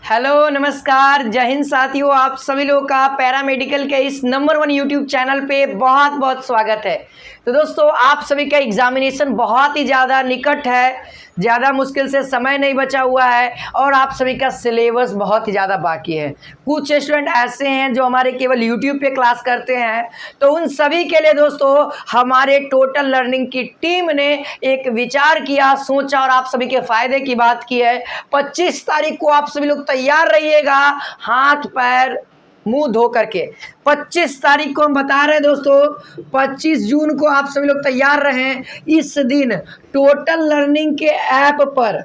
Hello नमस्कार जय हिंद साथियों, आप सभी लोगों का पैरामेडिकल के इस नंबर 1 यूट्यूब चैनल पे बहुत बहुत स्वागत है। तो दोस्तों, आप सभी का एग्जामिनेशन बहुत ही ज़्यादा निकट है, ज़्यादा मुश्किल से समय नहीं बचा हुआ है और आप सभी का सिलेबस बहुत ही ज़्यादा बाकी है। कुछ स्टूडेंट ऐसे हैं जो हमारे केवल यूट्यूब पे क्लास करते हैं, तो उन सभी के लिए दोस्तों हमारे टोटल लर्निंग की टीम ने एक विचार किया, सोचा और आप सभी के फायदे की बात की है। 25 तारीख को आप सभी लोग तैयार रहिएगा, हाथ पैर मुंह धो करके। 25 तारीख को हम बता रहे हैं दोस्तों, 25 जून को आप सभी लोग तैयार रहें। इस दिन टोटल लर्निंग के ऐप पर,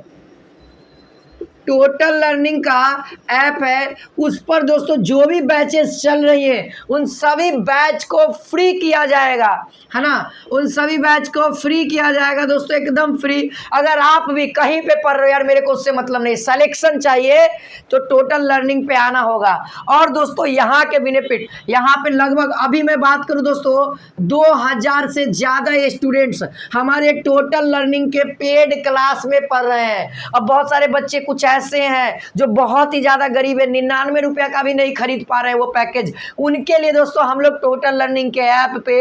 टोटल लर्निंग का ऐप है, उस पर दोस्तों जो भी बैचेस चल रही हैं उन सभी बैच को फ्री किया जाएगा, है ना। उन सभी बैच को फ्री किया जाएगा दोस्तों, एकदम फ्री। अगर आप भी कहीं पे पढ़ रहे हो, यार मेरे को उससे मतलब नहीं, सिलेक्शन चाहिए, तो टोटल लर्निंग पे आना होगा। और दोस्तों यहाँ के बेनिफिट, यहाँ पे लगभग अभी मैं बात करूँ दोस्तों 2000 से ज़्यादा स्टूडेंट्स हमारे टोटल लर्निंग के पेड क्लास में पढ़ रहे हैं। अब बहुत सारे बच्चे कुछ ऐसे हैं जो बहुत ही ज़्यादा गरीब है, 99 रुपया का भी नहीं खरीद पा रहे हैं वो पैकेज। उनके लिए दोस्तों हम लोग टोटल लर्निंग के ऐप पे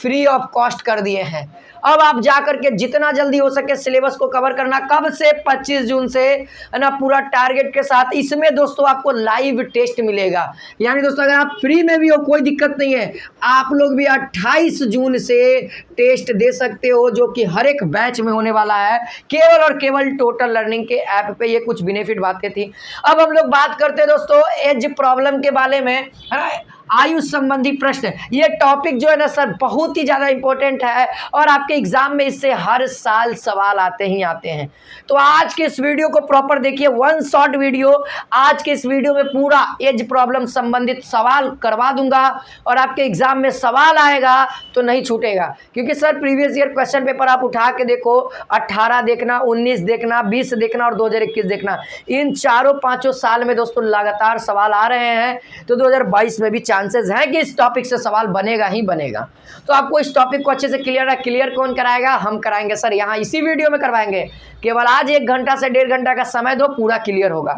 फ्री ऑफ कॉस्ट कर दिए हैं। अब आप जा करके जितना जल्दी हो सके सिलेबस को कवर करना। कब से? 25 जून से, है ना, पूरा टारगेट के साथ। इसमें दोस्तों आपको लाइव टेस्ट मिलेगा, यानी दोस्तों अगर आप फ्री में भी हो कोई दिक्कत नहीं है, आप लोग भी 28 जून से टेस्ट दे सकते हो, जो कि हर एक बैच में होने वाला है, केवल और केवल टोटल लर्निंग के ऐप पे। ये कुछ बेनिफिट बातें थी। अब हम लोग बात करते हैं दोस्तों एज प्रॉब्लम के बारे में, है ना, आयुष संबंधी प्रश्न। ये टॉपिक जो है ना सर बहुत ही ज़्यादा इंपॉर्टेंट है और आपके एग्जाम में इससे हर साल सवाल आते ही आते हैं। तो आज के इस वीडियो को प्रॉपर देखिए, वन शॉट वीडियो। आज के इस वीडियो में पूरा एज प्रॉब्लम संबंधित सवाल करवा दूंगा और आपके एग्जाम में सवाल आएगा तो नहीं छूटेगा। क्योंकि sir previous year question paper आप उठा के देखो, 18 देखना, 19 देखना, 20 देखना और 2021 देखना, इन चारों पांचों साल में दोस्तों लगातार सवाल आ रहे हैं। तो 2022 में भी चांसेस है कि इस टॉपिक से सवाल बनेगा ही बनेगा। तो आपको इस टॉपिक को अच्छे से क्लियर कौन कराएगा? हम कराएंगे सर, यहाँ इसी वीडियो में करवाएंगे। केवल आज 1 घंटा से 1.5 घंटा का समय दो, पूरा क्लियर होगा,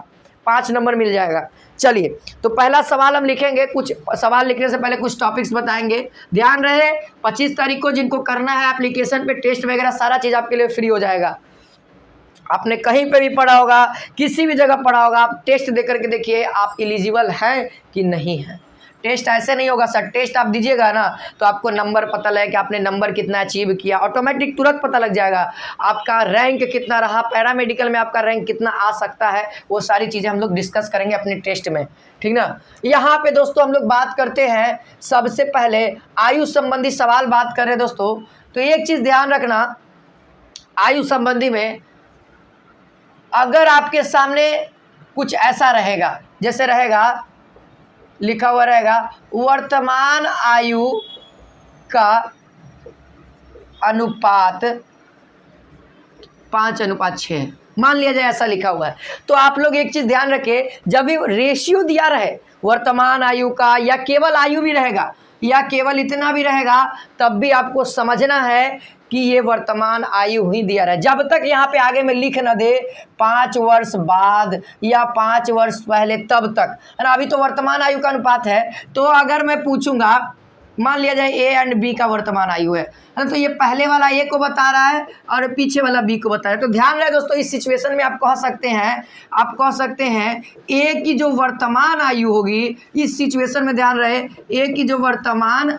5 नंबर मिल जाएगा। चलिए, तो पहला सवाल हम लिखेंगे। कुछ सवाल लिखने से पहले कुछ टॉपिक्स बताएंगे, ध्यान रहे। 25 तारीख को जिनको करना है एप्लीकेशन पे टेस्ट वगैरह सारा चीज़ आपके लिए फ्री हो जाएगा। आपने कहीं पे भी पढ़ा होगा, किसी भी जगह पढ़ा होगा, आप टेस्ट दे करके देखिए आप एलिजिबल हैं कि नहीं है। टेस्ट ऐसे नहीं होगा सर, टेस्ट आप दीजिएगा ना तो आपको नंबर पता लगे कि आपने नंबर कितना अचीव किया, ऑटोमेटिक तुरंत पता लग जाएगा। आपका रैंक कितना रहा, पैरामेडिकल में आपका रैंक कितना आ सकता है, वो सारी चीज़ें हम लोग डिस्कस करेंगे अपने टेस्ट में, ठीक ना। यहाँ पे दोस्तों हम लोग बात करते हैं, सबसे पहले आयु संबंधी सवाल बात कर रहे हैं दोस्तों। तो एक चीज़ ध्यान रखना, आयु संबंधी में अगर आपके सामने कुछ ऐसा रहेगा, जैसे रहेगा लिखा हुआ रहेगा वर्तमान आयु का अनुपात 5:6, मान लिया जाए ऐसा लिखा हुआ है, तो आप लोग एक चीज़ ध्यान रखें, जब भी रेशियो दिया रहे वर्तमान आयु का, या केवल आयु भी रहेगा या केवल इतना भी रहेगा, तब भी आपको समझना है कि ये वर्तमान आयु ही दिया रहा है। जब तक यहाँ पे आगे में लिख न दे 5 वर्ष बाद या 5 वर्ष पहले, तब तक, है ना। अभी तो वर्तमान आयु का अनुपात है, तो अगर मैं पूछूंगा, मान लिया जाए ए एंड बी का वर्तमान आयु है ना, तो ये पहले वाला ए को बता रहा है और पीछे वाला बी को बता रहा है। तो ध्यान रहे दोस्तों, इस सिचुएशन में आप कह सकते हैं ए की जो वर्तमान आयु होगी, इस सिचुएशन में ध्यान रहे, ए की जो वर्तमान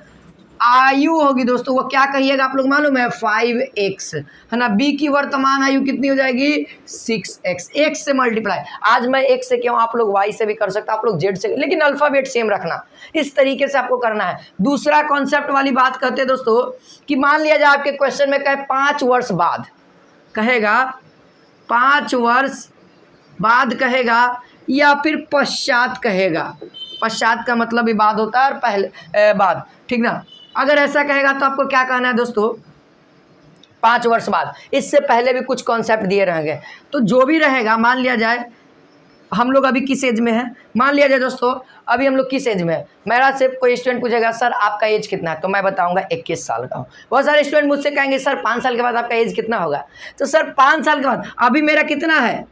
आयु होगी दोस्तों वो क्या कहिएगा आप लोग मालूम है? 5x, है ना। बी की वर्तमान आयु कितनी हो जाएगी? 6x, x से मल्टीप्लाई। आज मैं x से क्यों, आप लोग y से भी कर सकते, आप लोग z से, लेकिन अल्फाबेट सेम रखना, इस तरीके से आपको करना है। दूसरा कॉन्सेप्ट वाली बात करते हैं दोस्तों कि मान लिया जाए आपके क्वेश्चन में कहे 5 वर्ष बाद, कहेगा 5 वर्ष बाद कहेगा, या फिर पश्चात कहेगा। पश्चात का मतलब भी बाद होता है और पहले बाद, ठीक ना। अगर ऐसा कहेगा तो आपको क्या कहना है दोस्तों? 5 वर्ष बाद। इससे पहले भी कुछ कॉन्सेप्ट दिए रहेंगे, तो जो भी रहेगा, मान लिया जाए हम लोग अभी किस एज में है, मान लिया जाए दोस्तों अभी हम लोग किस एज में है। मेरा से कोई स्टूडेंट पूछेगा सर आपका एज कितना है, तो मैं बताऊंगा 21 साल का हूँ। बहुत सारे स्टूडेंट मुझसे कहेंगे सर 5 साल के बाद आपका एज कितना होगा, तो सर 5 साल के बाद अभी मेरा कितना है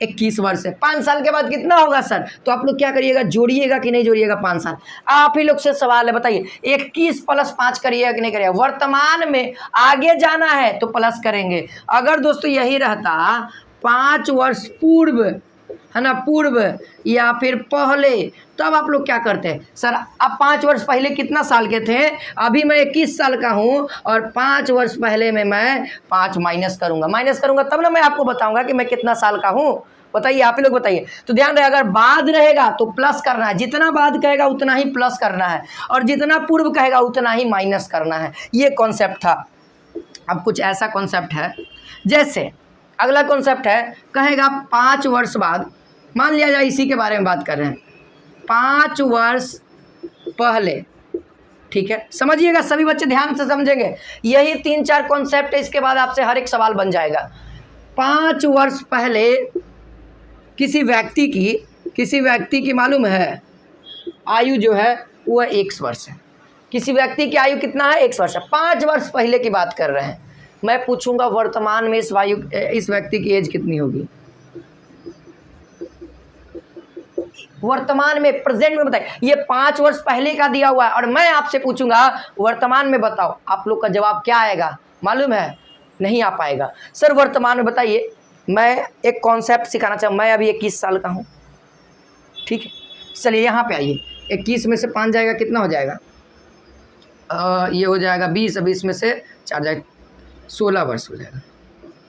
21 वर्ष है। 5 साल के बाद कितना होगा सर? तो आप लोग क्या करिएगा, जोड़िएगा कि नहीं जोड़िएगा 5 साल? आप ही लोग से सवाल है, बताइए 21 + 5 करिएगा कि नहीं करिएगा? वर्तमान में आगे जाना है तो प्लस करेंगे। अगर दोस्तों यही रहता 5 वर्ष पूर्व, है ना, पूर्व या फिर पहले, तब आप लोग क्या करते हैं सर? अब 5 वर्ष पहले कितना साल के थे? अभी मैं 21 साल का हूं और 5 वर्ष पहले में मैं 5 माइनस करूंगा तब ना मैं आपको बताऊंगा कि मैं कितना साल का हूं। बताइए, आप ही लोग बताइए। तो ध्यान रहे, अगर बाद रहेगा तो प्लस करना है, जितना बाद कहेगा उतना ही प्लस करना है, और जितना पूर्व कहेगा उतना ही माइनस करना है। ये कॉन्सेप्ट था। अब कुछ ऐसा कॉन्सेप्ट है, जैसे अगला कॉन्सेप्ट है, कहेगा 5 वर्ष बाद, मान लिया जाए इसी के बारे में बात कर रहे हैं, 5 वर्ष पहले, ठीक है, समझिएगा सभी बच्चे ध्यान से समझेंगे। यही 3-4 कॉन्सेप्ट है, इसके बाद आपसे हर एक सवाल बन जाएगा। 5 वर्ष पहले किसी व्यक्ति की मालूम है आयु जो है वह 1 वर्ष है। किसी व्यक्ति की आयु कितना है? 1 वर्ष है। 5 वर्ष पहले की बात कर रहे हैं। मैं पूछूंगा वर्तमान में इस व्यक्ति की एज कितनी होगी? वर्तमान में, प्रेजेंट में बताइए। ये 5 वर्ष पहले का दिया हुआ है और मैं आपसे पूछूंगा वर्तमान में बताओ, आप लोग का जवाब क्या आएगा मालूम है? नहीं आ पाएगा। सर वर्तमान में बताइए। मैं एक कॉन्सेप्ट सिखाना चाहूँ। मैं अभी 21 साल का हूँ, ठीक है। चलिए यहाँ पे आइए। 21 में से 5 जाएगा, कितना हो जाएगा? ये हो जाएगा 20, 20 में से 4 जाएगा, 16 वर्ष हो जाएगा।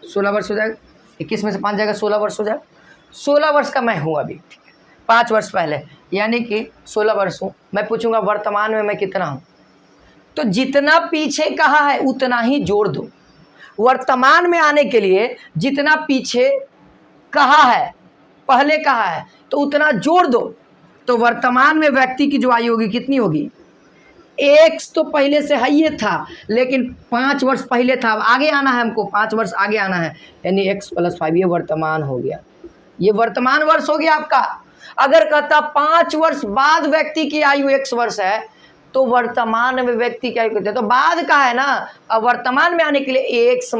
16 वर्ष हो जाएगा। 21 में से 5 जाएगा, 16 वर्ष हो जाएगा। 16 वर्ष का मैं हूँ अभी, 5 वर्ष पहले, यानी कि 16 वर्ष हूँ। मैं पूछूंगा वर्तमान में मैं कितना हूँ? तो जितना पीछे कहा है उतना ही जोड़ दो। वर्तमान में आने के लिए जितना पीछे कहा है, पहले कहा है, तो उतना जोड़ दो। तो वर्तमान में व्यक्ति की जो आयु होगी कितनी होगी? x तो पहले से है ये था, लेकिन 5 वर्ष पहले था, अब आगे आना है हमको, 5 वर्ष आगे आना है, यानी x + 5, ये वर्तमान हो गया। ये वर्तमान वर्ष हो गया आपका। अगर कहता 5 वर्ष बाद व्यक्ति की आयु 1 वर्ष है, तो वर्तमान में व्यक्ति की आयु कितनी है? तो बाद का है ना, अब वर्तमान में आने के लिए x -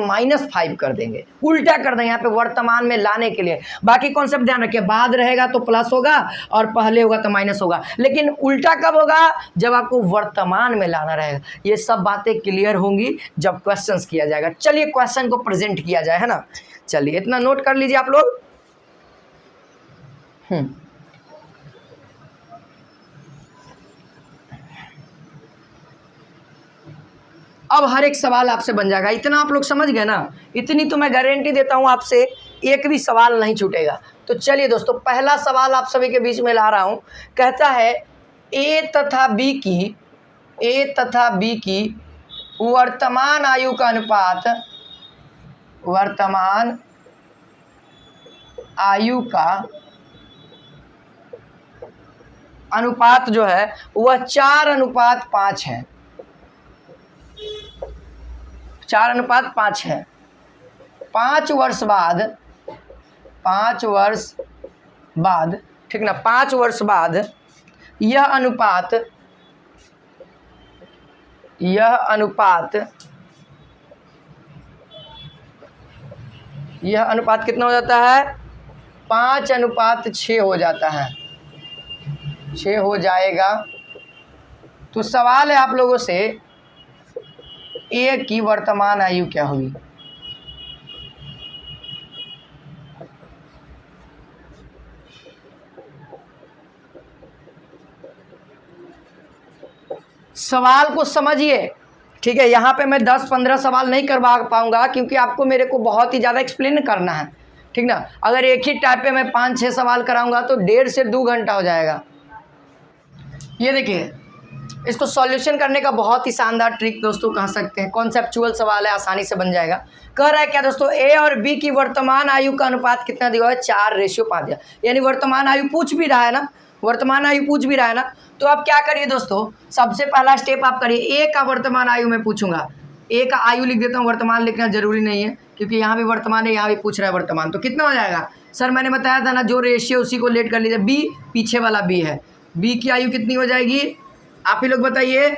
5 कर देंगे, उल्टा कर देंगे यहाँ पे वर्तमान में लाने के लिए। बाकी कॉन्सेप्ट ध्यान रखिए, बाद रहेगा तो प्लस होगा और पहले होगा तो माइनस होगा, लेकिन उल्टा कब होगा? जब आपको वर्तमान में लाना रहेगा। ये सब बातें क्लियर होंगी जब क्वेश्चन किया जाएगा। चलिए क्वेश्चन को प्रेजेंट किया जाए, है ना। चलिए इतना नोट कर लीजिए आप लोग। अब हर एक सवाल आपसे बन जाएगा। इतना आप लोग समझ गए ना? इतनी तो मैं गारंटी देता हूँ आपसे एक भी सवाल नहीं छूटेगा। तो चलिए दोस्तों, पहला सवाल आप सभी के बीच में ला रहा हूँ। कहता है ए तथा बी की वर्तमान आयु का अनुपात, वर्तमान आयु का अनुपात जो है वह 4:5 है। 4:5 है। 5 वर्ष बाद, 5 वर्ष बाद, ठीक ना, 5 वर्ष बाद यह अनुपात कितना हो जाता है? 5:6 हो जाता है, 6 हो जाएगा। तो सवाल है आप लोगों से, ए की वर्तमान आयु क्या होगी? सवाल को समझिए, ठीक है। यहाँ पे मैं 10-15 सवाल नहीं करवा पाऊंगा क्योंकि आपको मेरे को बहुत ही ज़्यादा एक्सप्लेन करना है, ठीक ना। अगर एक ही टाइप पे मैं 5-6 सवाल कराऊंगा तो 1.5 से 2 घंटा हो जाएगा। ये देखिए, इसको सॉल्यूशन करने का बहुत ही शानदार ट्रिक दोस्तों कह सकते हैं। कॉन्सेप्चुअल सवाल है, आसानी से बन जाएगा। कह रहा है क्या दोस्तों? ए और बी की वर्तमान आयु का अनुपात कितना दिया है? 4:5 दिया, यानी वर्तमान आयु पूछ भी रहा है ना, वर्तमान आयु पूछ भी रहा है ना। तो आप क्या करिए दोस्तों, सबसे पहला स्टेप आप करिए, ए का वर्तमान आयु मैं पूछूंगा। ए का आयु लिख देता हूँ, वर्तमान लिखना जरूरी नहीं है क्योंकि यहाँ भी वर्तमान है, यहाँ भी पूछ रहा है वर्तमान। तो कितना हो जाएगा सर? मैंने बताया था ना, जो रेशियो उसी को लेट कर लीजिए। बी पीछे वाला बी है, बी की आयु कितनी हो जाएगी? आप ही लोग बताइए।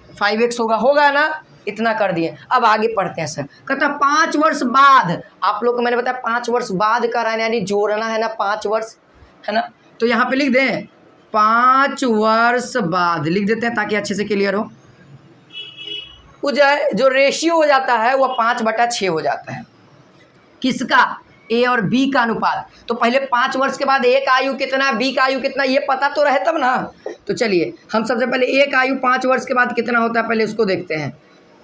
5x होगा ना? इतना कर दिए। अब आगे पढ़ते हैं सर। कहता 5 वर्ष बाद, आप लोग को मैंने बताया 5 वर्ष बाद का रहना यानी जोड़ना है ना 5 वर्ष, है ना। तो यहाँ पे लिख दें 5 वर्ष बाद लिख देते हैं ताकि अच्छे से क्लियर हो। वो जो रेशियो हो जाता है वो 5/6 हो जाता है। किसका? ए और बी का अनुपात। तो पहले 5 वर्ष के बाद ए का आयु कितना, बी का आयु कितना, ये पता तो रहे तब ना। तो चलिए हम सबसे पहले ए का आयु 5 वर्ष के बाद कितना होता है पहले उसको देखते हैं।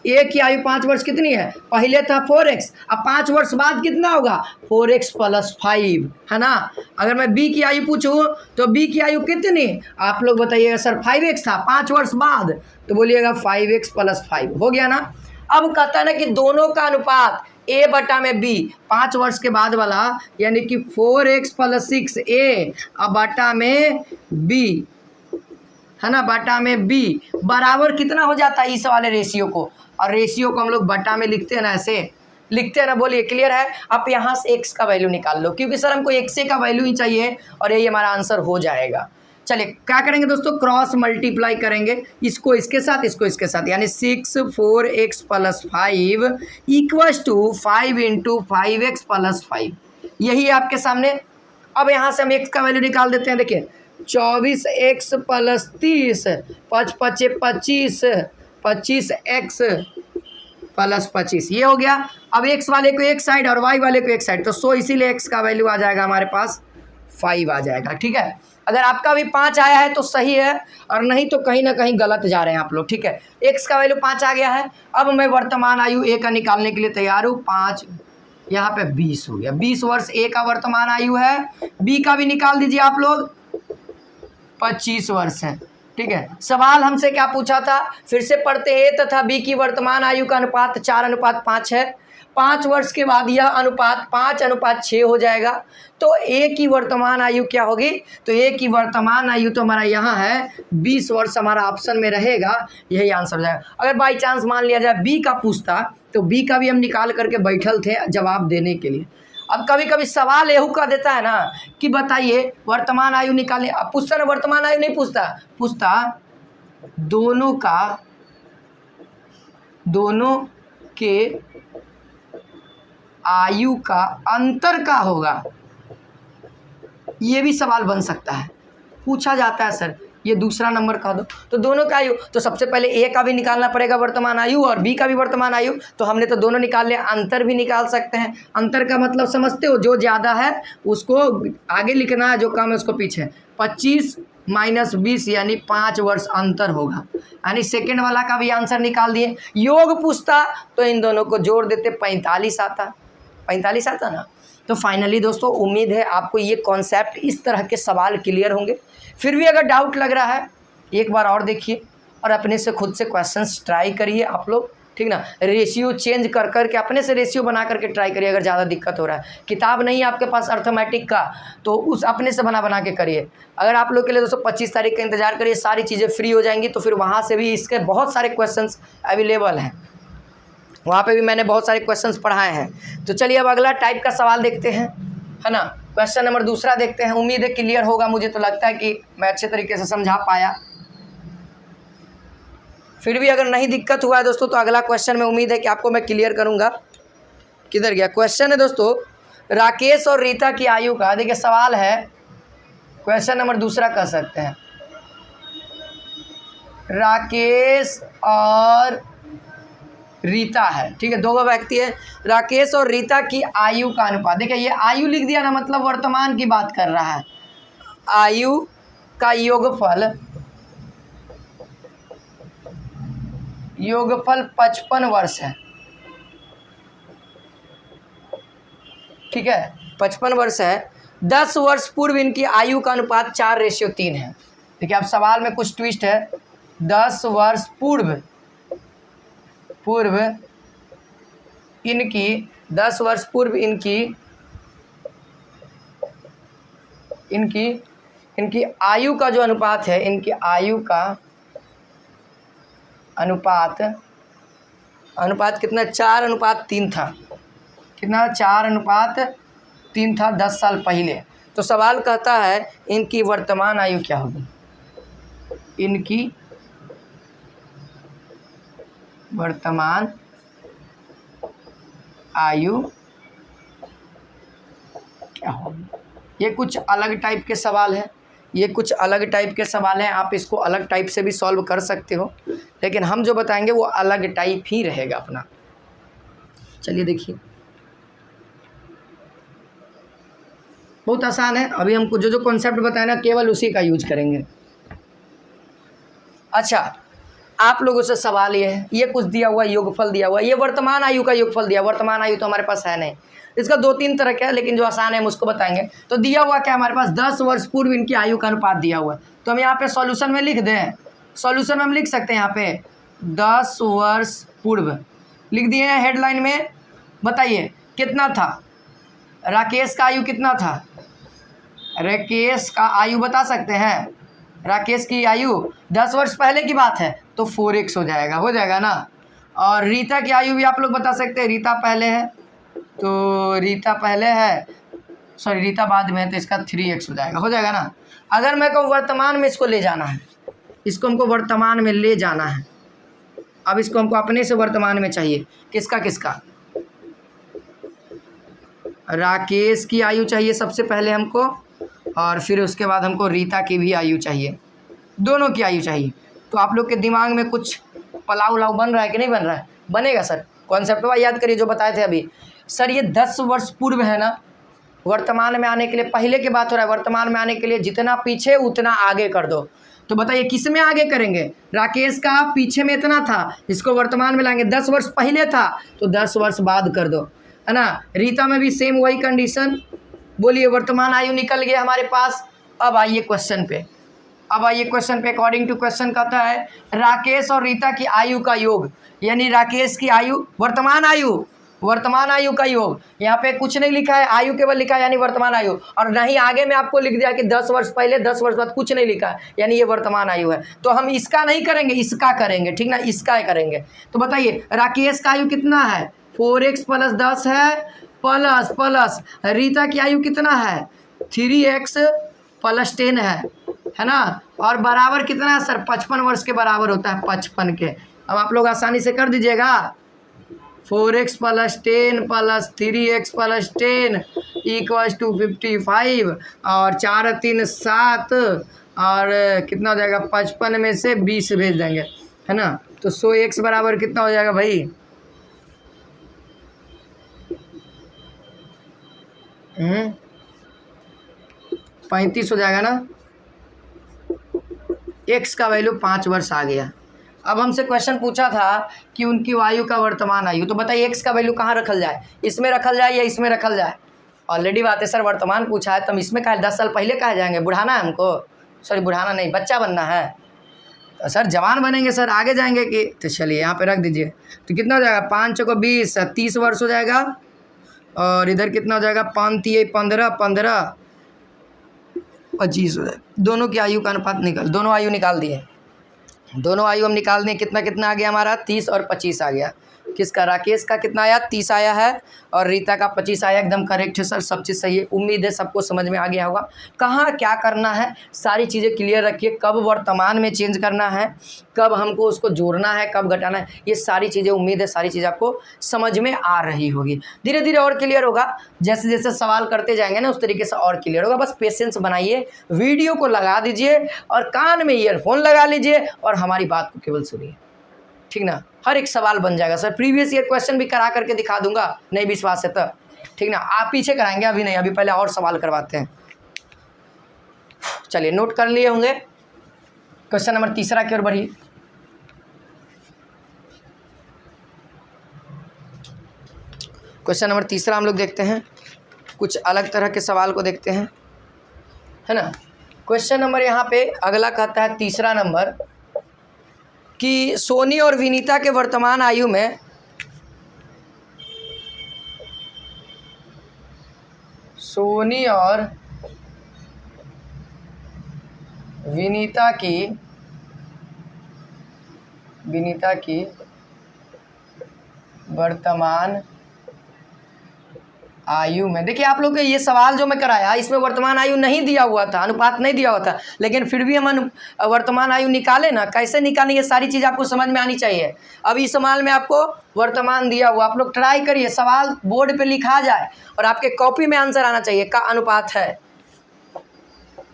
ए की आयु 5 वर्ष कितनी है? पहले था 4x, अब 5 वर्ष बाद कितना होगा? 4x + 5, है ना। अगर मैं बी की आयु पूछूं तो बी की आयु कितनी, आप लोग बताइएगा सर 5x था 5 वर्ष बाद, तो बोलिएगा 5x + 5 हो गया ना। अब कहता है ना कि दोनों का अनुपात a बटा में b, 5 वर्ष के बाद वाला यानी कि 4x + 6a अब बटा में b, है ना, बटा में b बराबर कितना हो जाता है इस वाले रेशियो को। और रेशियो को हम लोग बटा में लिखते हैं ना, ऐसे लिखते हैं ना, बोलिए क्लियर है। आप यहाँ से x का वैल्यू निकाल लो क्योंकि सर हमको x का वैल्यू ही चाहिए और यही हमारा आंसर हो जाएगा। चलिए क्या करेंगे दोस्तों, क्रॉस मल्टीप्लाई करेंगे, इसको इसके साथ इसको इसके साथ, यानी 6 4x + 5 = 5 × 5x + 5, यही है आपके सामने। अब यहाँ से हम x का वैल्यू निकाल देते हैं। देखिए 24x + 30 5 5 25 25x + 25 ये हो गया। अब x वाले को एक साइड और y वाले को एक साइड, तो 100, इसीलिए x का वैल्यू आ जाएगा हमारे पास 5 आ जाएगा। ठीक है, अगर आपका भी 5 आया है तो सही है और नहीं तो कहीं ना कहीं गलत जा रहे हैं आप लोग। ठीक है, x का वैल्यू 5 आ गया है। अब मैं वर्तमान आयु a का निकालने के लिए तैयार हूँ। 5 यहाँ पे 20 हो गया, 20 वर्ष a का वर्तमान आयु है। b का भी निकाल दीजिए आप लोग, 25 वर्ष है। ठीक है, सवाल हमसे क्या पूछा था, फिर से पढ़ते हैं। a तथा b की वर्तमान आयु का अनुपात 4:5 है। 5 वर्ष के बाद यह अनुपात 5:6 हो जाएगा। तो a की वर्तमान आयु क्या होगी, तो a की वर्तमान आयु तो हमारा यहाँ है 20 वर्ष, हमारा ऑप्शन में रहेगा, यही आंसर हो जाएगा। अगर बाई चांस मान लिया जाए b का पूछता तो b का भी हम निकाल करके बैठल थे जवाब देने के लिए। अब कभी कभी सवाल एहू का देता है ना कि बताइए वर्तमान आयु निकालने, अब पूछता ना, वर्तमान आयु नहीं पूछता दोनों के आयु का अंतर का होगा, ये भी सवाल बन सकता है, पूछा जाता है सर ये दूसरा नंबर कह दो। तो दोनों का आयु, तो सबसे पहले ए का भी निकालना पड़ेगा वर्तमान आयु और बी का भी वर्तमान आयु, तो हमने तो दोनों निकाल लिया। अंतर भी निकाल सकते हैं, अंतर का मतलब समझते हो, जो ज़्यादा है उसको आगे लिखना है, जो कम है उसको पीछे। 25 - 20 यानी 5 वर्ष अंतर होगा, यानी सेकेंड वाला का भी आंसर निकाल दिए। योग पूछता तो इन दोनों को जोड़ देते, 45 आता ना। तो फाइनली दोस्तों उम्मीद है आपको ये कॉन्सेप्ट, इस तरह के सवाल क्लियर होंगे। फिर भी अगर डाउट लग रहा है एक बार और देखिए और अपने से खुद से क्वेश्चंस ट्राई करिए आप लोग, ठीक ना। रेशियो चेंज कर करके अपने से रेशियो बना करके ट्राई करिए। अगर ज़्यादा दिक्कत हो रहा है, किताब नहीं है आपके पास अर्थमेटिक का, तो उस अपने से बना के करिए। अगर आप लोग के लिए दोस्तों 25 तारीख का इंतजार करिए, सारी चीज़ें फ्री हो जाएंगी, तो फिर वहाँ से भी इसके बहुत सारे क्वेश्चंस अवेलेबल हैं, वहाँ पे भी मैंने बहुत सारे क्वेश्चंस पढ़ाए हैं। तो चलिए अब अगला टाइप का सवाल देखते हैं, है ना। क्वेश्चन नंबर 2 देखते हैं। उम्मीद है क्लियर होगा, मुझे तो लगता है कि मैं अच्छे तरीके से समझा पाया। फिर भी अगर नहीं दिक्कत हुआ है दोस्तों तो अगला क्वेश्चन में उम्मीद है कि आपको मैं क्लियर करूँगा। किधर गया क्वेश्चन है दोस्तों, राकेश और रीता की आयु का, देखिए सवाल है, क्वेश्चन नंबर 2 कह सकते हैं। राकेश और रीता है, ठीक है, 2 व्यक्ति है। राकेश और रीता की आयु का अनुपात, देखिए ये आयु लिख दिया ना, मतलब वर्तमान की बात कर रहा है। आयु का योगफल 55 वर्ष है, ठीक है, 55 वर्ष है। 10 वर्ष पूर्व इनकी आयु का अनुपात 4:3 है। देखिए अब सवाल में कुछ ट्विस्ट है। 10 वर्ष पूर्व इनकी 10 वर्ष पूर्व इनकी आयु का जो अनुपात है, इनकी आयु का अनुपात कितना, 4:3 था। कितना, 4:3 था 10 साल पहले। तो सवाल कहता है इनकी वर्तमान आयु क्या होगी, इनकी वर्तमान आयु क्या होगी। ये कुछ अलग टाइप के सवाल हैं, ये कुछ अलग टाइप के सवाल हैं, आप इसको अलग टाइप से भी सॉल्व कर सकते हो, लेकिन हम जो बताएंगे वो अलग टाइप ही रहेगा अपना। चलिए देखिए, बहुत आसान है। अभी हमको जो जो कॉन्सेप्ट बताया ना केवल उसी का यूज करेंगे। अच्छा, आप लोगों से सवाल ये है, ये कुछ दिया हुआ योगफल दिया हुआ, ये वर्तमान आयु का योगफल दिया। वर्तमान आयु तो हमारे पास है नहीं, इसका 2-3 तरह का है, लेकिन जो आसान है हम उसको बताएंगे। तो दिया हुआ क्या हमारे पास 10 वर्ष पूर्व इनकी आयु का अनुपात दिया हुआ है। तो हम यहाँ पे सॉल्यूशन में लिख दें, सॉल्यूशन में हम लिख सकते हैं यहाँ पे 10 वर्ष पूर्व लिख दिए हैं हेडलाइन में। बताइए कितना था राकेश का आयु, कितना था राकेश का आयु बता सकते हैं। राकेश की आयु 10 वर्ष पहले की बात है तो 4x हो जाएगा ना। और रीता की आयु भी आप लोग बता सकते हैं, रीता पहले है तो रीता पहले है, सॉरी रीता बाद में है तो इसका 3x हो जाएगा ना। अगर मैं कहूँ वर्तमान में इसको ले जाना है, इसको हमको वर्तमान में ले जाना है, अब इसको हमको अपने से वर्तमान में चाहिए, किसका किसका, राकेश की आयु चाहिए सबसे पहले हमको, और फिर उसके बाद हमको रीता की भी आयु चाहिए, दोनों की आयु चाहिए। तो आप लोग के दिमाग में कुछ पलाव उलाव बन रहा है कि नहीं बन रहा है? बनेगा सर। कॉन्सेप्ट याद करिए जो बताए थे अभी। सर ये 10 वर्ष पूर्व है ना, वर्तमान में आने के लिए पहले की बात हो रहा है, वर्तमान में आने के लिए जितना पीछे उतना आगे कर दो। तो बताइए किस में आगे करेंगे। राकेश का पीछे में इतना था, इसको वर्तमान में लाएंगे, 10 वर्ष पहले था तो 10 वर्ष बाद कर दो, है ना। रीता में भी सेम वही कंडीशन। बोलिए वर्तमान आयु निकल गया हमारे पास। अब आइए क्वेश्चन पे, अकॉर्डिंग टू क्वेश्चन कहता है राकेश और रीता की आयु का योग, यानी राकेश की आयु वर्तमान आयु का योग। यहाँ पे कुछ नहीं लिखा है, आयु केवल लिखा है यानी वर्तमान आयु, और नहीं आगे में आपको लिख दिया कि 10 वर्ष पहले 10 वर्ष बाद, कुछ नहीं लिखा है, यानी ये वर्तमान आयु है। तो हम इसका नहीं करेंगे, इसका करेंगे, ठीक ना, इसका करेंगे। तो बताइए राकेश का आयु कितना है, 4x + 10 है, प्लस रीता की आयु कितना है, 3x + 10 है ना, और बराबर कितना है सर, 55 वर्ष के बराबर होता है, 55 के। अब आप लोग आसानी से कर दीजिएगा, 4x + 10 + 3x + 10 = 55, और 4 3 7, और कितना हो जाएगा, 55 में से 20 भेज देंगे, है ना। तो 100x बराबर कितना हो जाएगा भाई, 35 हो जाएगा ना। x का वैल्यू 5 वर्ष आ गया। अब हमसे क्वेश्चन पूछा था कि उनकी आयु का वर्तमान आयु, तो बताइए x का वैल्यू कहाँ रखल जाए, इसमें रखल जाए या इसमें रखल जाए। ऑलरेडी बात है सर, वर्तमान पूछा है तो हम इसमें कहा 10 साल पहले कहा जाएंगे, बुढ़ाना है हमको, सॉरी बुढ़ाना नहीं, बच्चा बनना है। तो सर जवान बनेंगे सर, आगे जाएंगे कि, तो चलिए यहाँ पे रख दीजिए। तो कितना हो जाएगा, 5 को 20, 30 वर्ष हो जाएगा, और इधर कितना हो जाएगा, 5 3 15 15 25 हो जाएगा। दोनों की आयु का अनुपात दोनों आयु निकाल दिए, दोनों आयु हम निकाल दें, कितना कितना आ गया हमारा, 30 और 25 आ गया। किसका, राकेश का कितना आया, 30 आया है, और रीता का 25 आया। एकदम करेक्ट है सर, सब चीज़ सही है। उम्मीद है सबको समझ में आ गया होगा कहाँ क्या करना है, सारी चीज़ें क्लियर रखिए। कब वर्तमान में चेंज करना है, कब हमको उसको जोड़ना है, कब घटाना है, ये सारी चीज़ें, उम्मीद है सारी चीज़ आपको समझ में आ रही होगी। धीरे धीरे और क्लियर होगा, जैसे जैसे सवाल करते जाएंगे ना उस तरीके से और क्लियर होगा। बस पेशेंस बनाइए, वीडियो को लगा दीजिए और कान में ईयरफोन लगा लीजिए और हमारी बात को केवल सुनिए, ठीक ना। हर एक सवाल बन जाएगा सर, प्रीवियस ईयर क्वेश्चन भी करा करके दिखा दूंगा, नहीं विश्वास है तो, ठीक ना। आप पीछे कराएंगे, अभी नहीं, अभी पहले और सवाल करवाते हैं। चलिए नोट कर लिए होंगे। क्वेश्चन नंबर 3 की ओर बढ़िए। क्वेश्चन नंबर 3 हम लोग देखते हैं, कुछ अलग तरह के सवाल को देखते हैं, है ना। क्वेश्चन नंबर यहाँ पे अगला कहता है 3 नंबर कि सोनी और विनीता के वर्तमान आयु में सोनी और विनीता की वर्तमान आयु में। देखिए आप लोग के ये सवाल जो मैं कराया इसमें वर्तमान आयु नहीं दिया हुआ था, अनुपात नहीं दिया हुआ था, लेकिन फिर भी हम वर्तमान आयु निकाले ना, कैसे निकालें ये सारी चीज़ आपको समझ में आनी चाहिए। अब इस सवाल में आपको वर्तमान दिया हुआ, आप लोग ट्राई करिए, सवाल बोर्ड पे लिखा जाए और आपके कॉपी में आंसर आना चाहिए। का अनुपात है,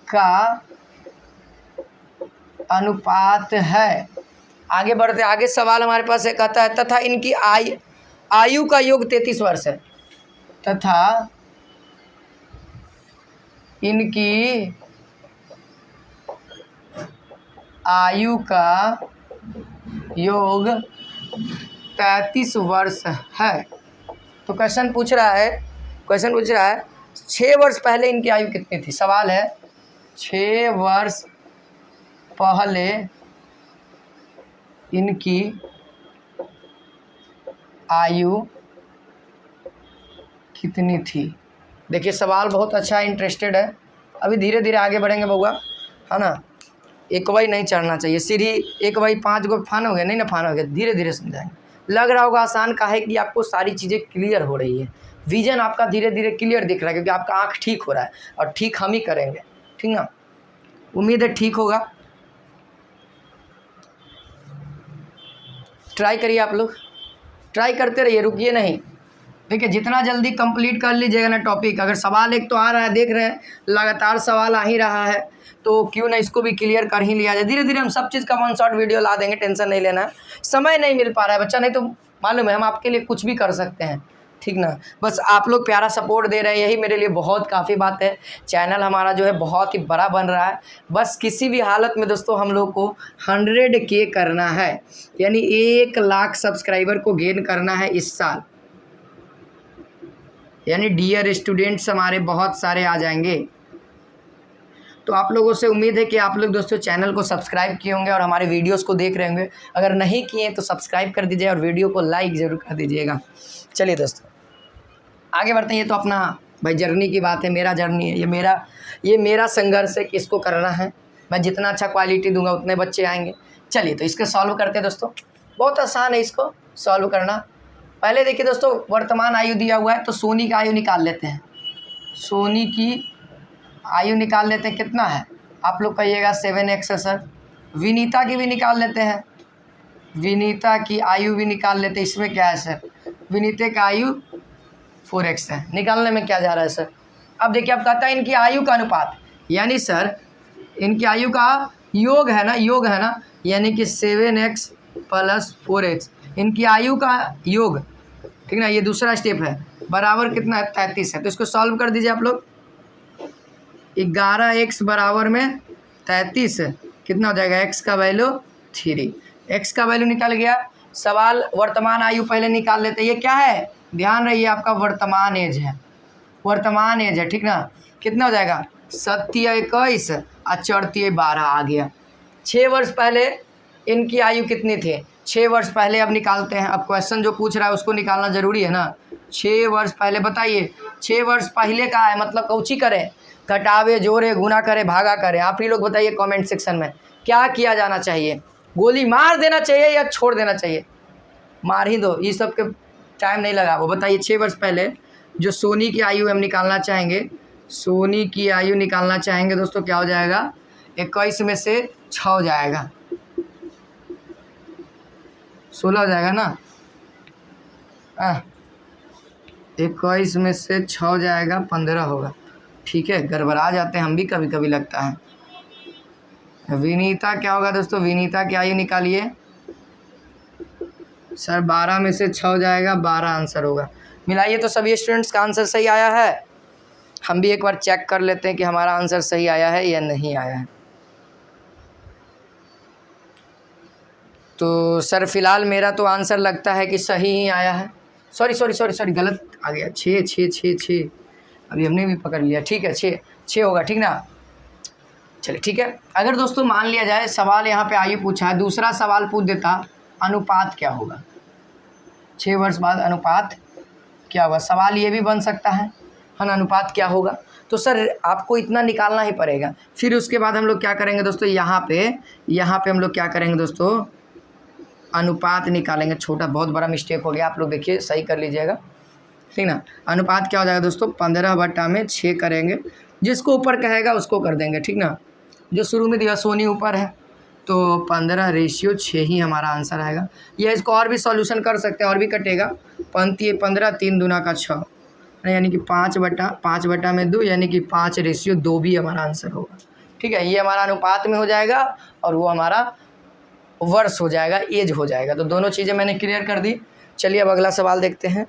का अनुपात है। आगे बढ़ते, आगे सवाल हमारे पास एक आता है, तथा इनकी आयु का योग 33 वर्ष है, तथा इनकी आयु का योग 33 वर्ष है। तो क्वेश्चन पूछ रहा है 6 वर्ष पहले इनकी आयु कितनी थी। सवाल है 6 वर्ष पहले इनकी आयु कितनी थी। देखिए सवाल बहुत अच्छा है, इंटरेस्टेड है। अभी धीरे धीरे आगे बढ़ेंगे बउआ, है ना। एक वही नहीं चढ़ना चाहिए सीढ़ी, एक वही 5 गो फानोगे नहीं ना, फानोगे, धीरे धीरे समझाएंगे। लग रहा होगा आसान, का है कि आपको सारी चीज़ें क्लियर हो रही है, विजन आपका धीरे धीरे क्लियर दिख रहा है, क्योंकि आपका आँख ठीक हो रहा है और ठीक हम ही करेंगे, ठीक ना। उम्मीद है ठीक होगा। ट्राई करिए, आप लोग ट्राई करते रहिए, रुकिए नहीं। देखिए जितना जल्दी कंप्लीट कर लीजिएगा ना टॉपिक, अगर सवाल एक तो आ रहा है, देख रहे हैं लगातार सवाल आ ही रहा है, तो क्यों ना इसको भी क्लियर कर ही लिया जाए। धीरे धीरे हम सब चीज़ का 1 शॉट वीडियो ला देंगे, टेंशन नहीं लेना। समय नहीं मिल पा रहा है बच्चा, नहीं तो मालूम है हम आपके लिए कुछ भी कर सकते हैं, ठीक ना। बस आप लोग प्यारा सपोर्ट दे रहे हैं, यही मेरे लिए बहुत काफ़ी बात है। चैनल हमारा जो है बहुत ही बड़ा बन रहा है। बस किसी भी हालत में दोस्तों हम लोग को 100K करना है, यानी 1 लाख सब्सक्राइबर को गेन करना है इस साल। यानी डियर स्टूडेंट्स हमारे बहुत सारे आ जाएंगे। तो आप लोगों से उम्मीद है कि आप लोग दोस्तों चैनल को सब्सक्राइब किए होंगे और हमारे वीडियोस को देख रहे होंगे। अगर नहीं किए तो सब्सक्राइब कर दीजिए और वीडियो को लाइक ज़रूर कर दीजिएगा। चलिए दोस्तों आगे बढ़ते हैं। ये तो अपना भाई जर्नी की बात है, मेरा जर्नी है, ये मेरा संघर्ष है कि इसको करना है। मैं जितना अच्छा क्वालिटी दूंगा उतने बच्चे आएंगे। चलिए तो इसको सॉल्व करते हैं दोस्तों, बहुत आसान है इसको सॉल्व करना। पहले देखिए दोस्तों वर्तमान आयु दिया हुआ है, तो सोनी का आयु निकाल लेते हैं। सोनी की आयु निकाल लेते हैं, कितना है आप लोग कहिएगा 7x है सर। विनीता की भी निकाल लेते हैं, विनीता की आयु भी निकाल लेते हैं। इसमें क्या है सर, विनीता का आयु 4x है, निकालने में क्या जा रहा है सर। अब देखिए आप कहता है इनकी आयु का अनुपात, यानी सर इनकी आयु का योग है ना, यानी कि 7x + 4x, इनकी आयु का योग, ठीक ना। ये दूसरा स्टेप है, बराबर कितना है 33 है। तो इसको सॉल्व कर दीजिए आप लोग। 11x बराबर में 33 कितना हो जाएगा, x का वैल्यू 3, x का वैल्यू निकल गया। सवाल वर्तमान आयु पहले निकाल लेते हैं। ये क्या है, ध्यान रहिए आपका वर्तमान एज है, वर्तमान एज है, ठीक ना। कितना हो जाएगा 7 21 और 4 12 आ गया। 6 वर्ष पहले इनकी आयु कितनी थी, 6 वर्ष पहले अब निकालते हैं। अब क्वेश्चन जो पूछ रहा है उसको निकालना ज़रूरी है ना। 6 वर्ष पहले बताइए, 6 वर्ष पहले का है मतलब कौची करें, घटावे जोड़े गुना करे भागा करे। आप ही लोग बताइए कमेंट सेक्शन में क्या किया जाना चाहिए, गोली मार देना चाहिए या छोड़ देना चाहिए। मार ही दो, ये सब के टाइम नहीं लगा। वो बताइए 6 वर्ष पहले जो सोनी की आयु हम निकालना चाहेंगे, सोनी की आयु निकालना चाहेंगे दोस्तों, क्या हो जाएगा 21 में से 6 हो जाएगा, 16 हो जाएगा ना। 21 में से 6 हो जाएगा 15 होगा, ठीक है। गड़बड़ा जाते हैं हम भी कभी कभी, लगता है। विनीता क्या होगा दोस्तों, विनीता की आयु निकालिए सर। 12 में से 6 हो जाएगा, 12 आंसर होगा। मिलाइए तो सभी स्टूडेंट्स का आंसर सही आया है। हम भी एक बार चेक कर लेते हैं कि हमारा आंसर सही आया है या नहीं आया है। तो सर फिलहाल मेरा तो आंसर लगता है कि सही ही आया है। सॉरी गलत आ गया। 6 अभी हमने भी पकड़ लिया, ठीक है 6 होगा, ठीक ना। चलिए ठीक है। अगर दोस्तों मान लिया जाए सवाल यहाँ पे आयु पूछा है, दूसरा सवाल पूछ देता अनुपात क्या होगा, 6 वर्ष बाद अनुपात क्या होगा। सवाल ये भी बन सकता है ना, अनुपात क्या होगा। तो सर आपको इतना निकालना ही पड़ेगा। फिर उसके बाद हम लोग क्या करेंगे दोस्तों, यहाँ पे हम लोग क्या करेंगे दोस्तों, अनुपात निकालेंगे। छोटा बहुत बड़ा मिस्टेक हो गया, आप लोग देखिए सही कर लीजिएगा। ठीक ना। अनुपात क्या हो जाएगा दोस्तों, 15/6 करेंगे, जिसको ऊपर कहेगा उसको कर देंगे, ठीक ना। जो शुरू में दिया सोनी ऊपर है तो 15/6 ही हमारा आंसर आएगा। यह इसको और भी सॉल्यूशन कर सकते हैं, और भी कटेगा। 15 3 दूना का 6, यानी कि 5/2 यानी कि 5/2 भी हमारा आंसर होगा, ठीक है। ये हमारा अनुपात में हो जाएगा और वो हमारा वर्ष हो जाएगा, एज हो जाएगा। तो दोनों चीज़ें मैंने क्लियर कर दी। चलिए अब अगला सवाल देखते हैं।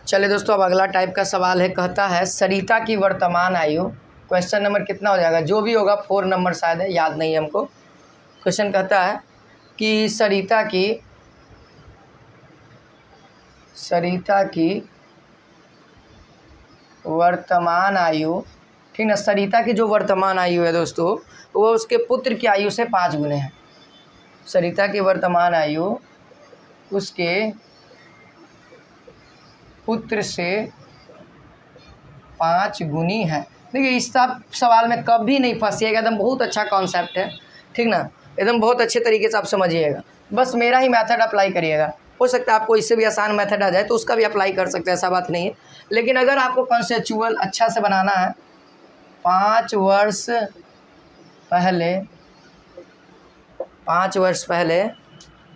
चलिए दोस्तों, अब अगला टाइप का सवाल है, कहता है सरिता की वर्तमान आयु। क्वेश्चन नंबर कितना हो जाएगा, जो भी होगा 4 नंबर शायद है, याद नहीं है हमको। क्वेश्चन कहता है कि सरिता की वर्तमान आयु, ठीक ना। सरिता की जो वर्तमान आयु है दोस्तों, वो उसके पुत्र की आयु से 5 गुने है। सरिता की वर्तमान आयु उसके पुत्र से 5 गुनी है। देखिए इस सवाल में कभी नहीं फंसिएगा, एकदम बहुत अच्छा कॉन्सेप्ट है, ठीक ना। एकदम बहुत अच्छे तरीके से आप समझिएगा, बस मेरा ही मेथड अप्लाई करिएगा। हो सकता है आपको इससे भी आसान मेथड आ जाए तो उसका भी अप्लाई कर सकते हैं, ऐसा बात नहीं है। लेकिन अगर आपको कॉन्सेप्चुअल अच्छा से बनाना है, 5 वर्ष पहले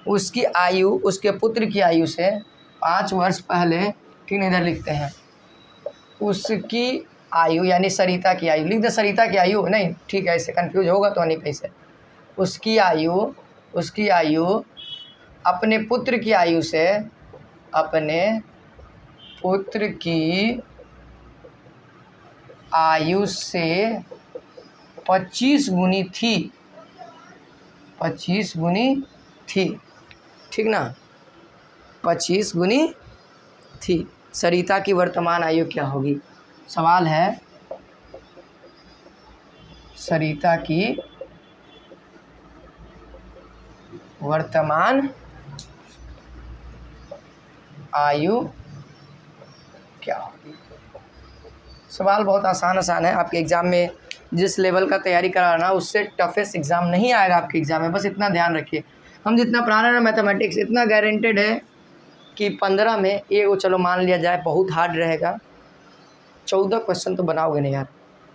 उसकी आयु उसके पुत्र की आयु से 5 वर्ष पहले, ठीक, इधर लिखते हैं उसकी आयु, यानी सरिता की आयु लिख दे। सरिता की आयु नहीं, ठीक है, इससे कंफ्यूज होगा तो नहीं कैसे। उसकी आयु अपने पुत्र की आयु से 25 गुनी थी, 25 गुनी थी, ठीक ना। 25 गुनी थी। सरिता की वर्तमान आयु क्या होगी। सवाल है सरिता की वर्तमान आयु क्या होगी। सवाल बहुत आसान है। आपके एग्ज़ाम में जिस लेवल का तैयारी करा रहा उससे टफेस्ट एग्ज़ाम नहीं आएगा आपके एग्ज़ाम में, बस इतना ध्यान रखिए। हम जितना पढ़ा रहे हैं मैथमेटिक्स, इतना गारंटेड है कि 15 में एक, चलो मान लिया जाए बहुत हार्ड रहेगा, 14 क्वेश्चन तो बनाओगे नहीं यार,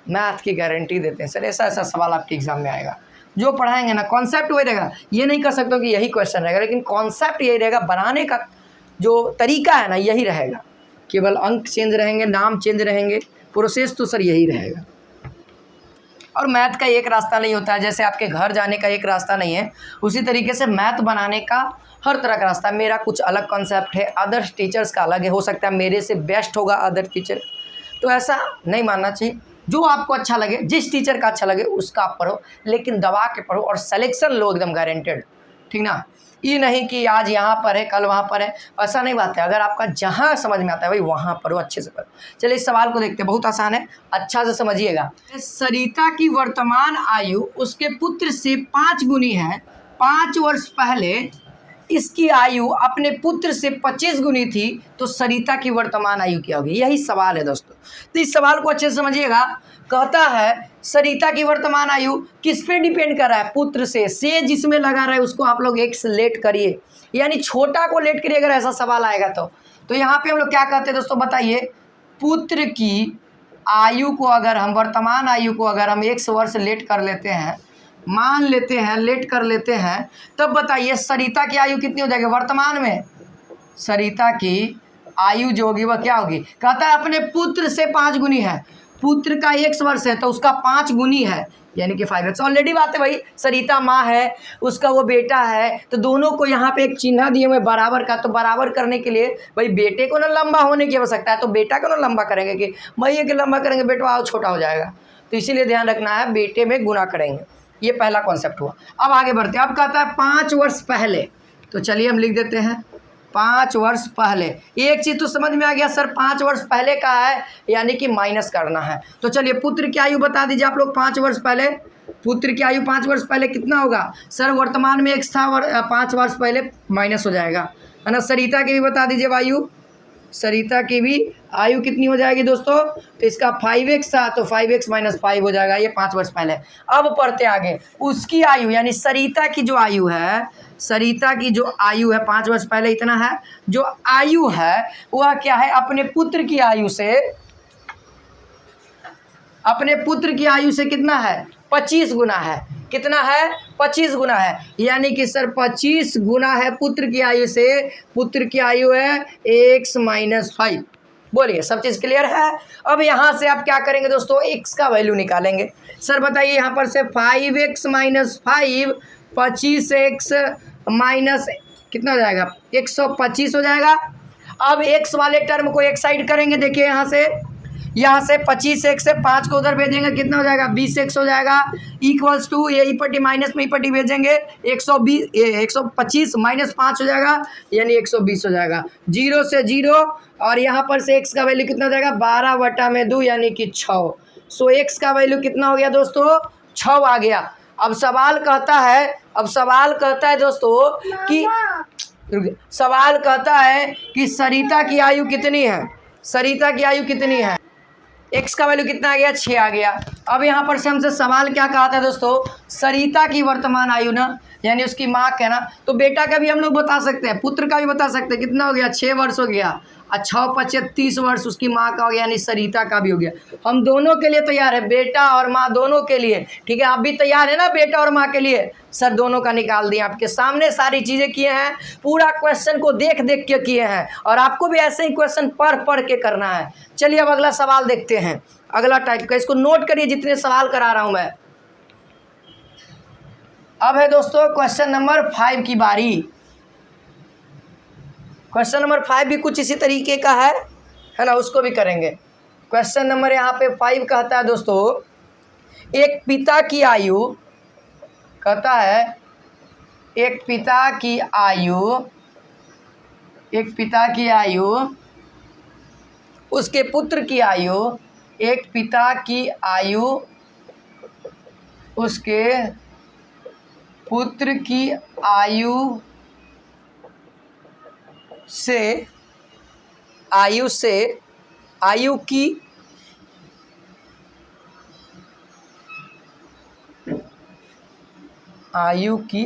मैथ की गारंटी देते हैं सर। ऐसा सवाल आपके एग्ज़ाम में आएगा। जो पढ़ाएंगे ना कॉन्सेप्ट वही रहेगा, ये नहीं कह सकते कि यही क्वेश्चन रहेगा, लेकिन कॉन्सेप्ट यही रहेगा, बनाने का जो तरीका है ना यही रहेगा। केवल अंक चेंज रहेंगे, नाम चेंज रहेंगे, प्रोसेस तो सर यही रहेगा। और मैथ का एक रास्ता नहीं होता है, जैसे आपके घर जाने का एक रास्ता नहीं है, उसी तरीके से मैथ बनाने का हर तरह का रास्ता है। मेरा कुछ अलग कॉन्सेप्ट है, अदर्स टीचर्स का अलग है, हो सकता है मेरे से बेस्ट होगा अदर टीचर, तो ऐसा नहीं मानना चाहिए। जो आपको अच्छा लगे, जिस टीचर का अच्छा लगे उसका आप पढ़ो, लेकिन दबा के पढ़ो और सिलेक्शन लो एकदम गारंटेड, ठीक ना। ये नहीं कि आज यहाँ पर है कल वहाँ पर है, ऐसा नहीं बात है। अगर आपका जहाँ समझ में आता है भाई वहाँ पढ़ो, अच्छे से पढ़ो। चलिए इस सवाल को देखते हैं, बहुत आसान है, अच्छा से समझिएगा। सरिता की वर्तमान आयु उसके पुत्र से 5 गुनी है। 5 वर्ष पहले इसकी आयु अपने पुत्र से 25 गुनी थी, तो सरिता की वर्तमान आयु क्या होगी। यही सवाल है दोस्तों, तो इस सवाल को अच्छे से समझिएगा। कहता है सरिता की वर्तमान आयु किस पे डिपेंड कर रहा है, पुत्र से जिसमें लगा रहा है उसको आप लोग x लेट करिए, यानी छोटा को लेट करिए। अगर ऐसा सवाल आएगा तो यहाँ पे हम लोग क्या कहते हैं दोस्तों, बताइए। पुत्र की आयु को अगर हम, वर्तमान आयु को अगर हम x वर्ष लेट कर लेते हैं, मान लेते हैं, लेट कर लेते हैं, तब बताइए सरिता की आयु कितनी हो जाएगी। वर्तमान में सरिता की आयु जो होगी वह क्या होगी। कहता है अपने पुत्र से 5 गुनी है, पुत्र का x वर्ष है तो उसका 5 गुनी है, यानी कि 5x। ऑलरेडी बात है भाई, सरिता माँ है, उसका वो बेटा है, तो दोनों को यहाँ पे एक चिन्ह दिए हुए बराबर का, तो बराबर करने के लिए भाई बेटे को ना लंबा होने की आवश्यकता है, तो बेटा को ना लंबा करेंगे कि मैया के लंबा करेंगे, बेटा छोटा हो जाएगा, तो इसीलिए ध्यान रखना है बेटे में गुना करेंगे। ये पहला कॉन्सेप्ट हुआ। अब आगे बढ़ते हैं। अब कहता है 5 वर्ष पहले, तो चलिए हम लिख देते हैं 5 वर्ष पहले। एक चीज़ तो समझ में आ गया सर, 5 वर्ष पहले का है यानी कि माइनस करना है। तो चलिए पुत्र की आयु बता दीजिए आप लोग। 5 वर्ष पहले पुत्र की आयु 5 वर्ष पहले कितना होगा सर। वर्तमान में x था, 5 वर्ष पहले माइनस हो जाएगा, है ना। सरिता की भी बता दीजिए आयु। सरिता की भी आयु कितनी हो जाएगी दोस्तों, तो इसका 5x था तो 5x - 5 हो जाएगा, ये 5 वर्ष पहले। अब पढ़ते आगे, उसकी आयु यानी सरिता की जो आयु है, सरिता की जो आयु है 5 वर्ष पहले इतना है, जो आयु है वह क्या है, अपने पुत्र की आयु से, अपने पुत्र की आयु से कितना है, 25 गुना है। कितना है, 25 गुना है, यानी कि सर 25 गुना है पुत्र की आयु से। पुत्र की आयु है x - 5। बोलिए, सब चीज़ क्लियर है। अब यहाँ से आप क्या करेंगे दोस्तों, x का वैल्यू निकालेंगे। सर बताइए, यहाँ पर से 5x - 5 25x माइनस कितना हो जाएगा, 125 हो जाएगा। अब x वाले टर्म को एक साइड करेंगे, देखिए यहाँ से 25x से 5 को उधर भेजेंगे, कितना हो जाएगा, 20x हो जाएगा। इक्वल्स टू ये ई पट्टी माइनस में ई पट्टी भेजेंगे, 125 - 5 हो जाएगा, यानी 120 हो जाएगा। 0 से 0 और यहाँ पर से x का वैल्यू कितना हो जाएगा, 12/2 यानी कि 6। सो x का वैल्यू कितना हो गया दोस्तों, 6 आ गया। अब सवाल कहता है दोस्तों कि सरिता की आयु कितनी है, सरिता की आयु कितनी है, x का वैल्यू कितना आ गया, 6 आ गया। अब यहाँ पर से हमसे सवाल क्या कहा था दोस्तों, सरिता की वर्तमान आयु ना, यानी उसकी माँ का ना, तो बेटा का भी हम लोग बता सकते हैं, पुत्र का भी बता सकते हैं। कितना हो गया, 6 वर्ष हो गया, और 6 × 5 = 30 वर्ष उसकी माँ का हो गया, यानी सरिता का भी हो गया। हम दोनों के लिए तैयार है, बेटा और माँ दोनों के लिए, ठीक है। आप भी तैयार है ना बेटा और माँ के लिए, सर दोनों का निकाल दिए, आपके सामने सारी चीज़ें किए हैं, पूरा क्वेश्चन को देख देख के किए हैं, और आपको भी ऐसे ही क्वेश्चन पढ़ के करना है। चलिए अब अगला सवाल देखते हैं, अगला टाइप का, इसको नोट करिए जितने सवाल करा रहा हूँ मैं। अब है दोस्तों क्वेश्चन नंबर 5 की बारी। क्वेश्चन नंबर 5 भी कुछ इसी तरीके का है ना, उसको भी करेंगे। क्वेश्चन नंबर यहाँ पे 5 कहता है दोस्तों, एक पिता की आयु, कहता है एक पिता की आयु उसके पुत्र की आयु, एक पिता की आयु उसके पुत्र की आयु से आयु की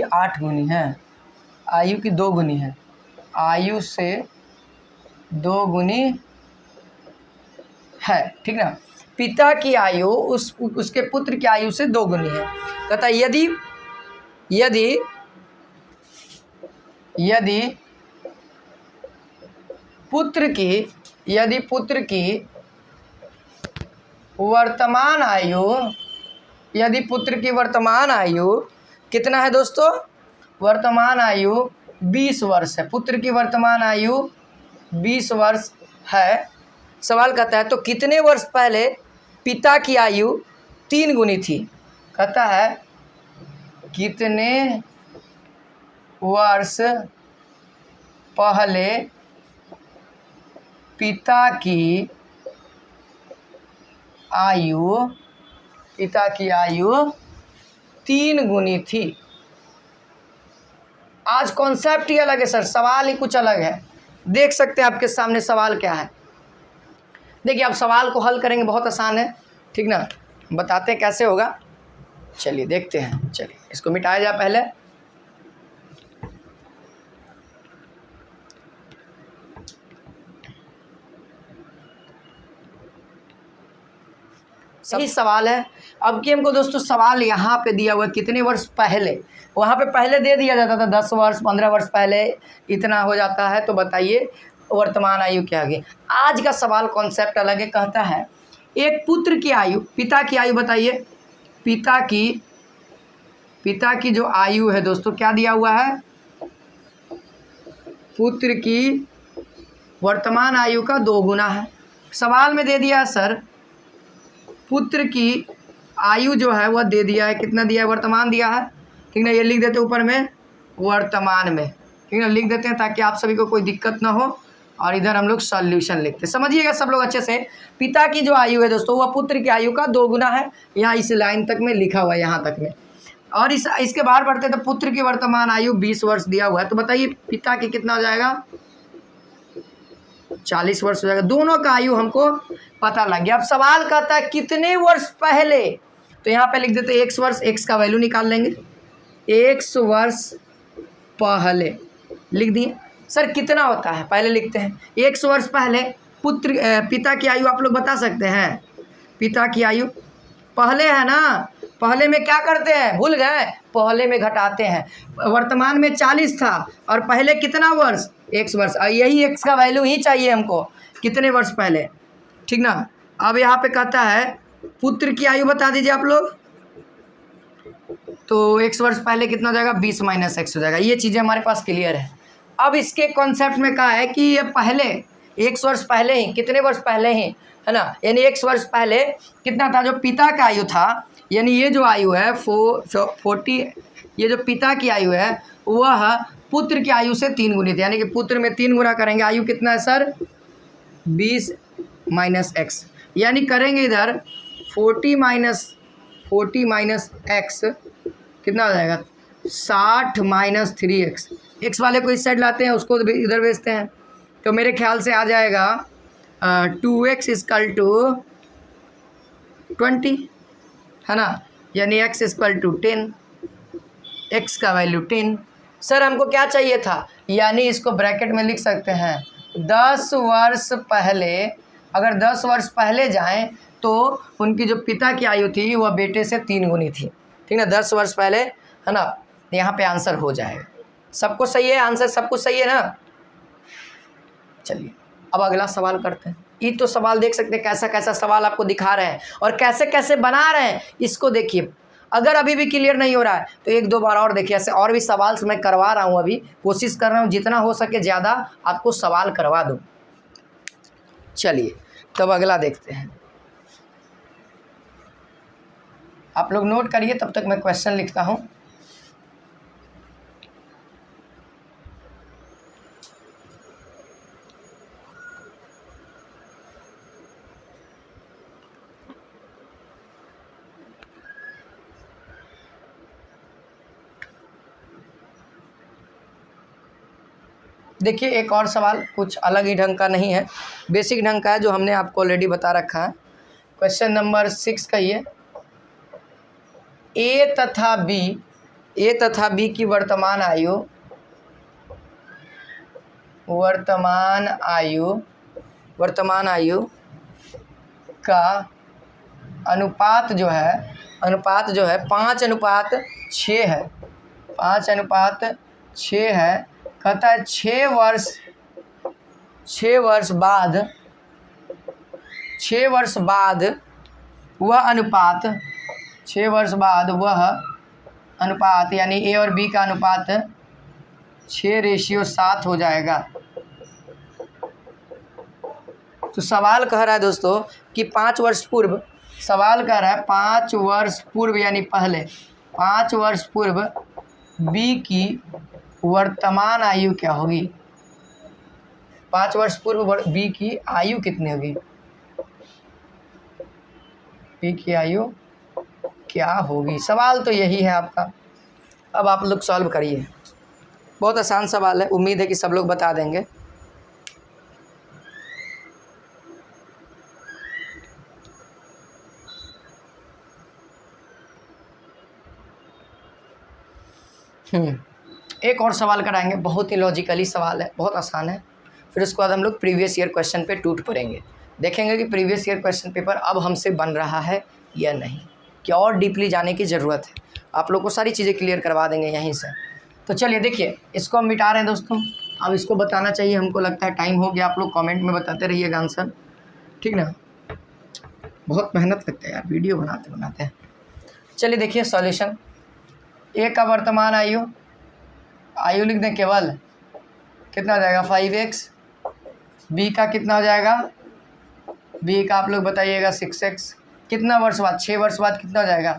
8 गुनी है, आयु की 2 गुनी है, आयु से 2 गुनी है, ठीक ना। पिता की आयु उसके पुत्र की आयु से 2 गुनी है। कहता है यदि पुत्र की वर्तमान आयु कितना है दोस्तों, वर्तमान आयु 20 वर्ष है, पुत्र की वर्तमान आयु 20 वर्ष है। सवाल कहता है तो कितने वर्ष पहले पिता की आयु 3 गुनी थी। कहता है कितने वर्ष पहले पिता की आयु 3 गुनी थी। आज कॉन्सेप्ट ही अलग है सर, सवाल ही कुछ अलग है। देख सकते हैं आपके सामने सवाल क्या है। देखिए आप सवाल को हल करेंगे, बहुत आसान है, ठीक ना। बताते हैं कैसे होगा, चलिए देखते हैं। चलिए इसको मिटाया जाए पहले। सही सवाल है। अब कि हमको दोस्तों सवाल यहाँ पे दिया हुआ है कितने वर्ष पहले, वहाँ पे पहले दे दिया जाता था 10 वर्ष 15 वर्ष पहले इतना हो जाता है, तो बताइए वर्तमान आयु क्या है। आज का सवाल कॉन्सेप्ट अलग है। कहता है एक पुत्र की आयु, पिता की आयु बताइए, पिता की जो आयु है दोस्तों क्या दिया हुआ है, पुत्र की वर्तमान आयु का 2 गुना है। सवाल में दे दिया है सर पुत्र की आयु जो है वह दे दिया है, कितना दिया है, वर्तमान दिया है, ठीक ना। ये लिख देते ऊपर में वर्तमान में, ठीक ना, लिख देते हैं ताकि आप सभी को कोई दिक्कत ना हो। और इधर हम लोग सॉल्यूशन लिखते हैं, समझिएगा सब लोग अच्छे से। पिता की जो आयु है दोस्तों वह पुत्र की आयु का 2 गुना है, यहाँ इस लाइन तक में लिखा हुआ है, यहाँ तक में। और इसके बाहर बढ़ते तो पुत्र की वर्तमान आयु 20 वर्ष दिया हुआ है, तो बताइए पिता की कितना हो जाएगा, 40 वर्ष हो जाएगा। दोनों का आयु हमको पता लग गया। अब सवाल कहता है कितने वर्ष पहले, तो यहाँ पे लिख देते हैं x वर्ष, x का वैल्यू निकाल लेंगे। x वर्ष पहले लिख दिए। सर कितना होता है पहले लिखते हैं। 100 वर्ष पहले पिता की आयु आप लोग बता सकते हैं। पिता की आयु पहले है ना, पहले में क्या करते हैं, भूल गए, पहले में घटाते हैं। वर्तमान में 40 था और पहले कितना वर्ष, 100 वर्ष। यही x का वैल्यू ही चाहिए हमको, कितने वर्ष पहले, ठीक ना। अब यहाँ पे कहता है पुत्र की आयु बता दीजिए आप लोग, तो 100 वर्ष पहले कितना हो जाएगा, 20 - x हो जाएगा। ये चीज़ें हमारे पास क्लियर है। अब इसके कॉन्सेप्ट में कहा है कि ये पहले 100 वर्ष पहले ही, कितने वर्ष पहले ही, है ना, यानी 100 वर्ष पहले कितना था, जो पिता का आयु था, यानी ये जो आयु है 40, ये जो पिता की आयु है वह पुत्र की आयु से 3 गुनी थी। यानी कि पुत्र में 3 गुना करेंगे, आयु कितना है सर, 20 - x, यानी करेंगे इधर 40 - x कितना हो जाएगा, 60 - 3x। x वाले को इस साइड लाते हैं, उसको इधर भेजते हैं, तो मेरे ख्याल से आ जाएगा 2x = 20, है ना, यानी x = 10, x का वैल्यू 10। सर हमको क्या चाहिए था, यानी इसको ब्रैकेट में लिख सकते हैं 10 वर्ष पहले। अगर 10 वर्ष पहले जाएं तो उनकी जो पिता की आयु थी वह बेटे से 3 गुनी थी, ठीक ना, 10 वर्ष पहले, है ना। यहाँ पे आंसर हो जाएगा। सबको सही है आंसर, सब कुछ सही है ना। चलिए अब अगला सवाल करते हैं। ये तो सवाल देख सकते हैं कैसा कैसा सवाल आपको दिखा रहे हैं और कैसे कैसे बना रहे हैं, इसको देखिए। अगर अभी भी क्लियर नहीं हो रहा है तो 1-2 बार और देखिए। ऐसे और भी सवाल मैं करवा रहा हूँ, अभी कोशिश कर रहा हूँ जितना हो सके ज़्यादा आपको सवाल करवा दूँ। चलिए तब अगला देखते हैं। आप लोग नोट करिए, तब तक मैं क्वेश्चन लिखता हूँ। देखिए एक और सवाल कुछ अलग ही ढंग का नहीं है, बेसिक ढंग का है, जो हमने आपको ऑलरेडी बता रखा है। क्वेश्चन नंबर 6 का ये, ए तथा बी की वर्तमान आयु का अनुपात जो है 5:6 है, 5:6 है। कहता है 6 वर्ष बाद वह अनुपात यानी ए और बी का अनुपात 6:7 हो जाएगा। तो सवाल कह रहा है दोस्तों कि 5 वर्ष पूर्व, सवाल कह रहा है 5 वर्ष पूर्व यानी पहले 5 वर्ष पूर्व बी की वर्तमान आयु क्या होगी। 5 वर्ष पूर्व बी की आयु कितनी होगी, बी की आयु क्या होगी। सवाल तो यही है आपका। अब आप लोग सॉल्व करिए, बहुत आसान सवाल है, उम्मीद है कि सब लोग बता देंगे। एक और सवाल कराएंगे, बहुत ही लॉजिकली सवाल है, बहुत आसान है। फिर उसके बाद हम लोग प्रीवियस ईयर क्वेश्चन पे टूट पड़ेंगे, देखेंगे कि प्रीवियस ईयर क्वेश्चन पेपर अब हमसे बन रहा है या नहीं, क्या और डीपली जाने की ज़रूरत है। आप लोग को सारी चीज़ें क्लियर करवा देंगे यहीं से। तो चलिए देखिए, इसको हम मिटा रहे हैं दोस्तों। अब इसको बताना चाहिए, हमको लगता है टाइम हो गया। आप लोग कमेंट में बताते रहिएगा आंसर, ठीक ना। बहुत मेहनत लगता है यार वीडियो बनाते हैं। चलिए देखिए सॉल्यूशन। ए का वर्तमान आयु लिख दें केवल, कितना हो जाएगा 5x। बी का कितना हो जाएगा, बी का आप लोग बताइएगा 6x। कितना वर्ष बाद, 6 वर्ष बाद कितना हो जाएगा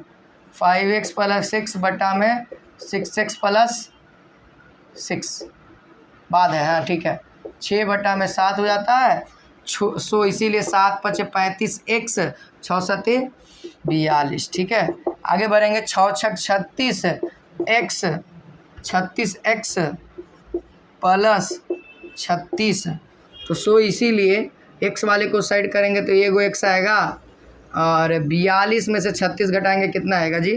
5x + 6 बटा में 6x + 6 बाद है, हाँ ठीक है। 6 बटा में 7 हो जाता है, सो इसीलिए 7 × 5 = 35x, 6 × 7 = 42, ठीक है। आगे बढ़ेंगे, 6 × 6 = 36x + 36 तो सो इसीलिए एक्स वाले को साइड करेंगे तो ये गो एक्स आएगा, और 42 में से 36 घटाएंगे कितना आएगा जी,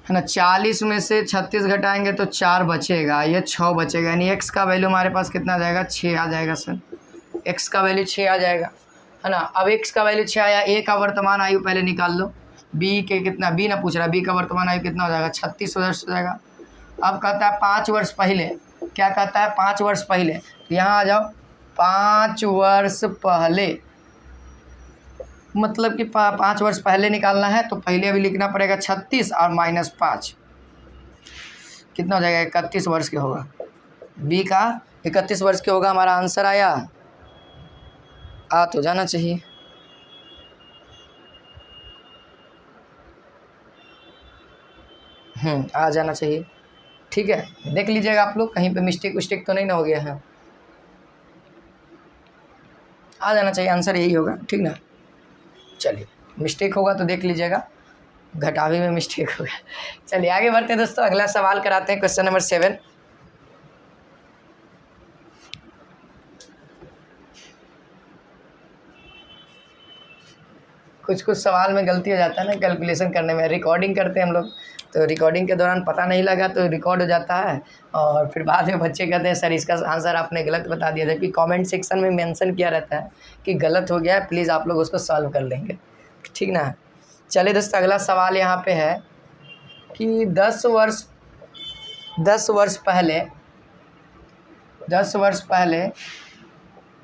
है ना। 40 में से 36 घटाएंगे तो 4 बचेगा, ये 6 बचेगा, यानी एक्स का वैल्यू हमारे पास कितना आ जाएगा, 6 आ जाएगा सर। एक्स का वैल्यू 6 आ जाएगा, है ना। अब एक्स का वैल्यू 6 आया, ए का वर्तमान आयु पहले निकाल लो, बी के कितना, बी ना पूछ रहा, बी का वर्तमान आयु कितना हो जाएगा, 36 वर्ष हो जाएगा। अब कहता है 5 वर्ष पहले, क्या कहता है 5 वर्ष पहले, तो यहाँ आ जाओ 5 वर्ष पहले, मतलब कि 5 वर्ष पहले निकालना है तो पहले अभी लिखना पड़ेगा 36 और -5 कितना हो जाएगा, 31 वर्ष के होगा। बी का 31 वर्ष के होगा, हमारा आंसर आया, आ तो जाना चाहिए। आ जाना चाहिए, ठीक है। देख लीजिएगा आप लोग कहीं पे मिस्टेक तो नहीं ना हो गया है, आ जाना चाहिए, आंसर यही होगा, ठीक ना। चलिए मिस्टेक होगा तो देख लीजिएगा, घटावे में मिस्टेक होगा। चलिए आगे बढ़ते हैं दोस्तों, अगला सवाल कराते हैं, क्वेश्चन नंबर 7। कुछ सवाल में गलती हो जाता है ना कैलकुलेशन करने में, रिकॉर्डिंग करते हैं हम लोग, तो रिकॉर्डिंग के दौरान पता नहीं लगा तो रिकॉर्ड हो जाता है, और फिर बाद में बच्चे कहते हैं सर इसका आंसर आपने गलत बता दिया, जबकि कमेंट सेक्शन में मेंशन किया रहता है कि गलत हो गया है, प्लीज़ आप लोग उसको सॉल्व कर लेंगे, ठीक ना। चलिए दोस्तों अगला सवाल यहाँ पे है कि 10 वर्ष पहले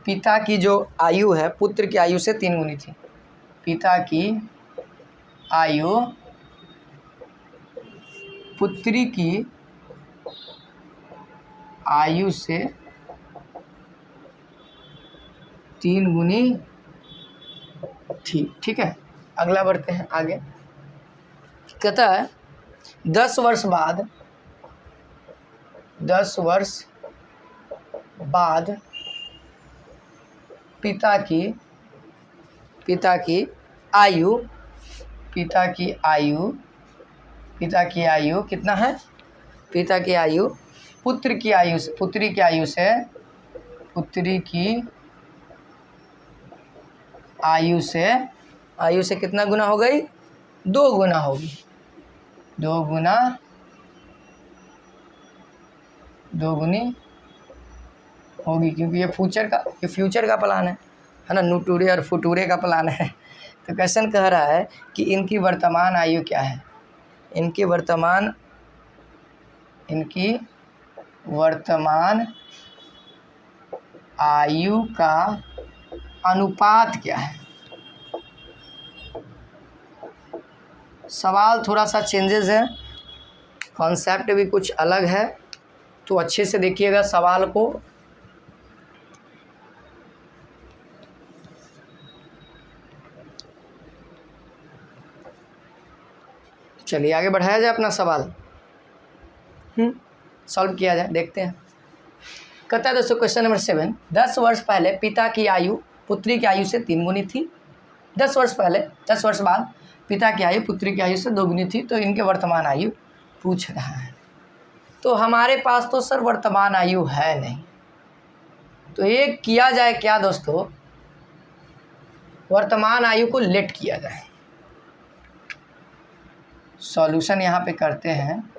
पिता की जो आयु है पुत्र की आयु से 3 गुनी थी। पिता की आयु पुत्री की आयु से 3 गुनी थी, ठीक है। अगला बढ़ते हैं आगे, कहता है 10 वर्ष बाद पिता की आयु कितना है, पिता की आयु पुत्री की आयु से कितना गुना हो गई, 2 गुना होगी, 2 गुनी होगी, क्योंकि ये फ्यूचर का प्लान है ना, नुटूरे और फुटूरे का प्लान है। तो क्वेश्चन कह रहा है कि इनकी वर्तमान आयु क्या है, इनकी वर्तमान आयु का अनुपात क्या है। सवाल थोड़ा सा चेंजेस है, कॉन्सेप्ट भी कुछ अलग है, तो अच्छे से देखिएगा सवाल को। चलिए आगे बढ़ाया जाए अपना सवाल, सॉल्व किया जाए, देखते हैं। कहता है दोस्तों क्वेश्चन नंबर 7, 10 वर्ष पहले पिता की आयु पुत्री की आयु से 3 गुनी थी। 10 वर्ष बाद पिता की आयु पुत्री की आयु से 2 गुनी थी, तो इनके वर्तमान आयु पूछ रहा है। तो हमारे पास तो सर वर्तमान आयु है नहीं, तो ये किया जाए क्या दोस्तों, वर्तमान आयु को लेट किया जाए। सॉल्यूशन यहाँ पे करते हैं,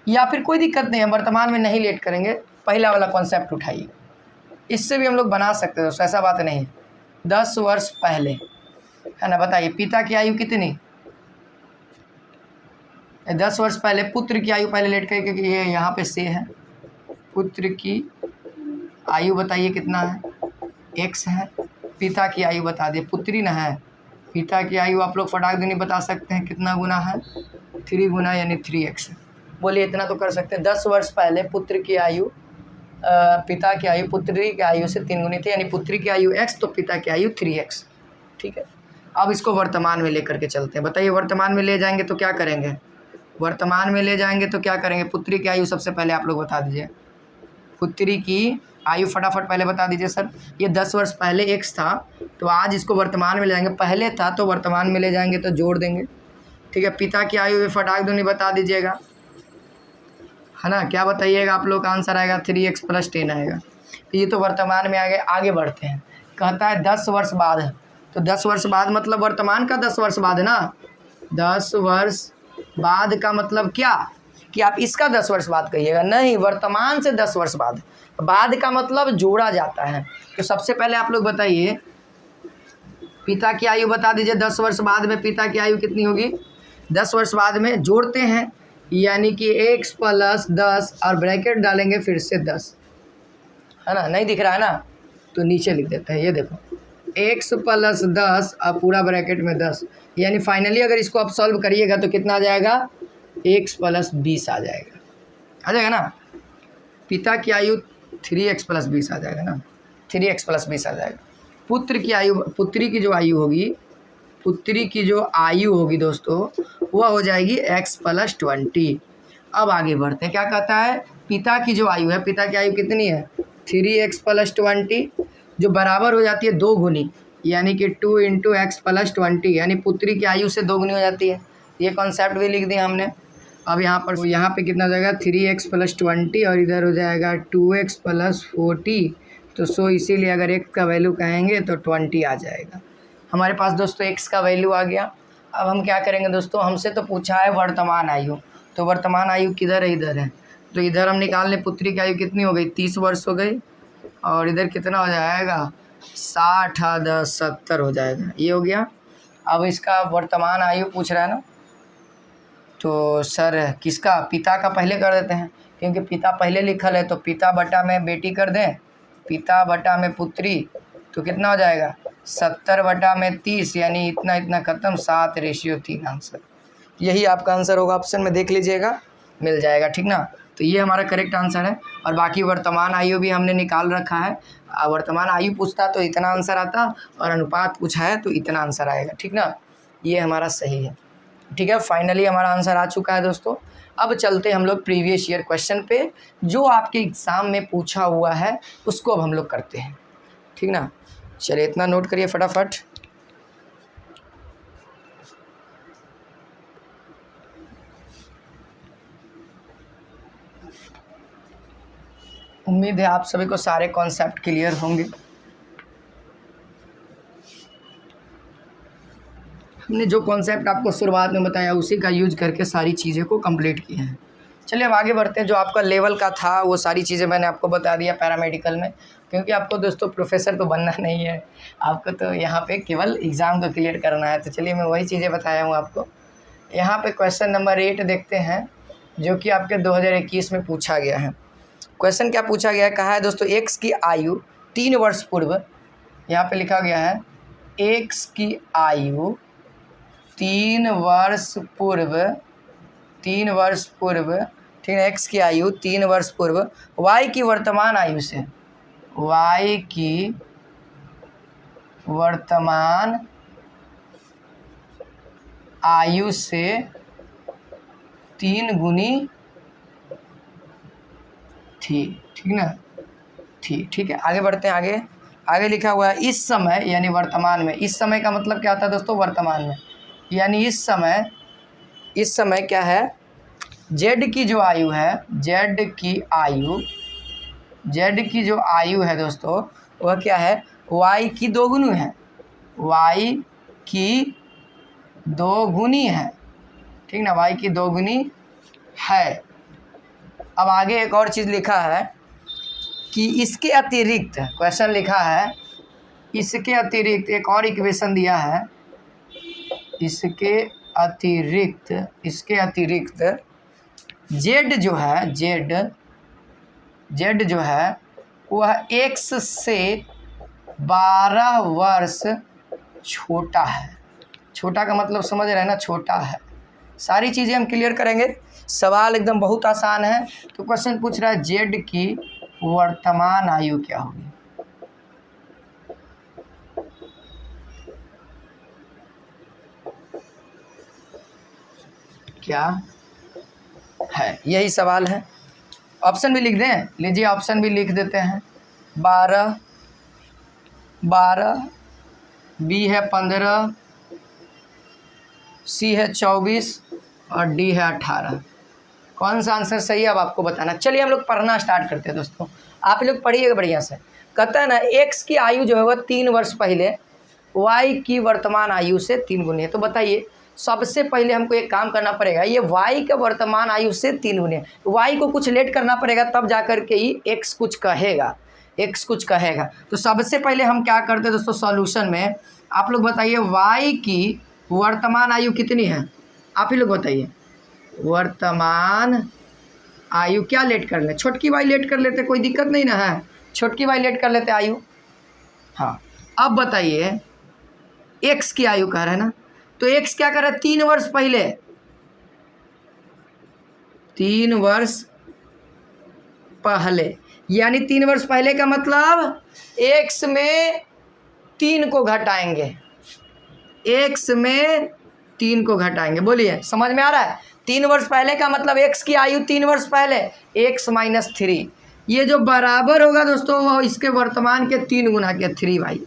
या फिर कोई दिक्कत नहीं है, वर्तमान में नहीं लेट करेंगे, पहला वाला कॉन्सेप्ट उठाइए, इससे भी हम लोग बना सकते हैं दोस्तों, ऐसा बात नहीं। 10 वर्ष पहले, है ना, बताइए पिता की आयु कितनी, 10 वर्ष पहले पुत्र की आयु पहले लेट करें, क्योंकि ये यहाँ पे से है, पुत्र की आयु बताइए कितना है, x है, पिता की आयु बता दिए, पुत्री ना है, पिता की आयु आप लोग फटाक देनी बता सकते हैं कितना गुना है, 3 गुना यानी 3x। बोलिए इतना तो कर सकते हैं। 10 वर्ष पहले पुत्र की आयु पिता की आयु पुत्री की आयु से 3 गुनी थी, यानी पुत्री की आयु x तो पिता की आयु 3x, ठीक है। अब इसको वर्तमान में लेकर के चलते हैं, बताइए वर्तमान में ले जाएंगे तो क्या करेंगे, पुत्री की आयु सबसे पहले आप लोग बता दीजिए, पुत्री की आयु फटाफट पहले बता दीजिए सर। ये 10 वर्ष पहले x था, तो आज इसको वर्तमान में ले जाएंगे, पहले था तो वर्तमान में ले जाएंगे तो जोड़ देंगे, ठीक है, पिता की आयु फटाक दूनी बता दीजिएगा, है ना। क्या बताइएगा आप लोग का आंसर आएगा 3x + 10 आएगा। तो ये तो वर्तमान में आगे बढ़ते हैं। कहता है 10 वर्ष बाद है, तो 10 वर्ष बाद मतलब वर्तमान का 10 वर्ष बाद है ना। 10 वर्ष बाद का मतलब क्या कि आप इसका 10 वर्ष बाद कहिएगा, नहीं, वर्तमान से 10 वर्ष बाद। बाद का मतलब जोड़ा जाता है। तो सबसे पहले आप लोग बताइए, पिता की आयु बता दीजिए। 10 वर्ष बाद में पिता की आयु कितनी होगी? 10 वर्ष बाद में जोड़ते हैं, यानी कि x + 10 और ब्रैकेट डालेंगे फिर से 10, है ना। नहीं दिख रहा है ना, तो नीचे लिख देते हैं, ये देखो x + 10 और पूरा ब्रैकेट में 10, यानी फाइनली अगर इसको आप सॉल्व करिएगा तो कितना आ जाएगा? x + 20 आ जाएगा ना। पिता की आयु 3x + 20 आ जाएगा ना, 3x + 20 आ जाएगा। पुत्री की जो आयु होगी दोस्तों, वह हो जाएगी x + 20। अब आगे बढ़ते हैं, क्या कहता है? पिता की जो आयु है, पिता की आयु कितनी है? 3x + 20, जो बराबर हो जाती है 2 गुनी, यानी कि 2 × x + 20, यानी पुत्री की आयु से 2 गुनी हो जाती है। ये कॉन्सेप्ट भी लिख दिया हमने। अब यहाँ पे कितना हो जाएगा? 3x + 20 और इधर हो जाएगा 2x + 40। तो सो इसीलिए अगर x का वैल्यू कहेंगे तो 20 आ जाएगा। हमारे पास दोस्तों x का वैल्यू आ गया। अब हम क्या करेंगे दोस्तों, हमसे तो पूछा है वर्तमान आयु, तो वर्तमान आयु किधर है? इधर है, तो इधर हम निकाल लें। पुत्री की आयु कितनी हो गई? 30 वर्ष हो गई, और इधर कितना हो जाएगा? 60 + 10 70 हो जाएगा। ये हो गया। अब इसका वर्तमान आयु पूछ रहा है ना, तो सर किसका? पिता का पहले कर देते हैं, क्योंकि पिता पहले लिखल है, तो पिता बटा में बेटी कर दें, पिता बटा में पुत्री, तो कितना हो जाएगा? 70 बटा में 30, यानी इतना खत्म, 7:3 आंसर। यही आपका आंसर होगा, ऑप्शन में देख लीजिएगा, मिल जाएगा, ठीक ना। तो ये हमारा करेक्ट आंसर है। और बाकी वर्तमान आयु भी हमने निकाल रखा है। वर्तमान आयु पूछता तो इतना आंसर आता, और अनुपात पूछा है तो इतना आंसर आएगा, ठीक ना। ये हमारा सही है, ठीक है। फाइनली हमारा आंसर आ चुका है दोस्तों। अब चलते हम लोग प्रीवियस ईयर क्वेश्चन पे, जो आपके एग्ज़ाम में पूछा हुआ है उसको अब हम लोग करते हैं, ठीक ना। चलिए इतना नोट करिए फटाफट। उम्मीद है आप सभी को सारे कॉन्सेप्ट क्लियर होंगे। हमने जो कॉन्सेप्ट आपको शुरुआत में बताया उसी का यूज करके सारी चीज़ें को कंप्लीट किए हैं। चलिए अब आगे बढ़ते हैं। जो आपका लेवल का था वो सारी चीज़ें मैंने आपको बता दिया पैरामेडिकल में, क्योंकि आपको दोस्तों प्रोफेसर तो बनना नहीं है, आपको तो यहाँ पे केवल एग्ज़ाम को क्लियर करना है। तो चलिए मैं वही चीज़ें बताया हूँ आपको। यहाँ पे क्वेश्चन नंबर 8 देखते हैं, जो कि आपके 2021 में पूछा गया है। क्वेश्चन क्या पूछा गया है? कहा है दोस्तों x की आयु 3 वर्ष पूर्व, यहाँ पे लिखा गया है x की आयु 3 वर्ष पूर्व, ठीक है। x की आयु 3 वर्ष पूर्व y की वर्तमान आयु से, y की वर्तमान आयु से 3 गुनी थी, ठीक ना, थी, ठीक है। आगे बढ़ते हैं। आगे लिखा हुआ है इस समय, यानी वर्तमान में। इस समय का मतलब क्या होता है दोस्तों? वर्तमान में, यानी इस समय क्या है? z की जो आयु है, z की जो आयु है दोस्तों, वह क्या है? y की 2 गुनी है, y की 2 गुनी है, ठीक ना, y की 2 गुनी है। अब आगे एक और चीज़ लिखा है कि इसके अतिरिक्त, क्वेश्चन लिखा है इसके अतिरिक्त एक और इक्वेशन दिया है, इसके अतिरिक्त z जो है वह x से 12 वर्ष छोटा है। छोटा का मतलब समझ रहे हैं ना, छोटा है। सारी चीज़ें हम क्लियर करेंगे। सवाल एकदम बहुत आसान है। तो क्वेश्चन पूछ रहा है z की वर्तमान आयु क्या होगी? क्या है, यही सवाल है। ऑप्शन भी लिख दें, लीजिए ऑप्शन भी लिख देते हैं। 12 बी है 15, सी है 24 और डी है 18। कौन सा आंसर सही है अब आपको बताना। चलिए हम लोग पढ़ना स्टार्ट करते हैं दोस्तों, आप लोग पढ़िएगा बढ़िया से। कहता है ना एक्स की आयु जो है वह 3 वर्ष पहले वाई की वर्तमान आयु से 3 गुनी है। तो बताइए सबसे पहले हमको एक काम करना पड़ेगा, ये वाई के वर्तमान आयु से 3 गुनी है, वाई को कुछ लेट करना पड़ेगा तब जा कर के ही एक्स कुछ कहेगा, एक्स कुछ कहेगा। तो सबसे पहले हम क्या करते हैं दोस्तों, सॉल्यूशन में आप लोग बताइए वाई की वर्तमान आयु कितनी है, आप ही लोग बताइए। वर्तमान आयु क्या लेट कर ले, छोटकी वाई लेट कर लेते, कोई दिक्कत नहीं ना है, छोटकी वाई लेट कर लेते आयु। हाँ अब बताइए एक्स की आयु कह रहे हैं ना, तो एक्स क्या कर रहा है 3 वर्ष पहले, 3 वर्ष पहले, यानी 3 वर्ष पहले का मतलब एक्स में 3 को घटाएंगे, एक्स में 3 को घटाएंगे। बोलिए समझ में आ रहा है। 3 वर्ष पहले का मतलब एक्स की आयु 3 वर्ष पहले, एक्स माइनस 3, ये जो बराबर होगा दोस्तों वो इसके वर्तमान के 3 गुना के 3 वाई।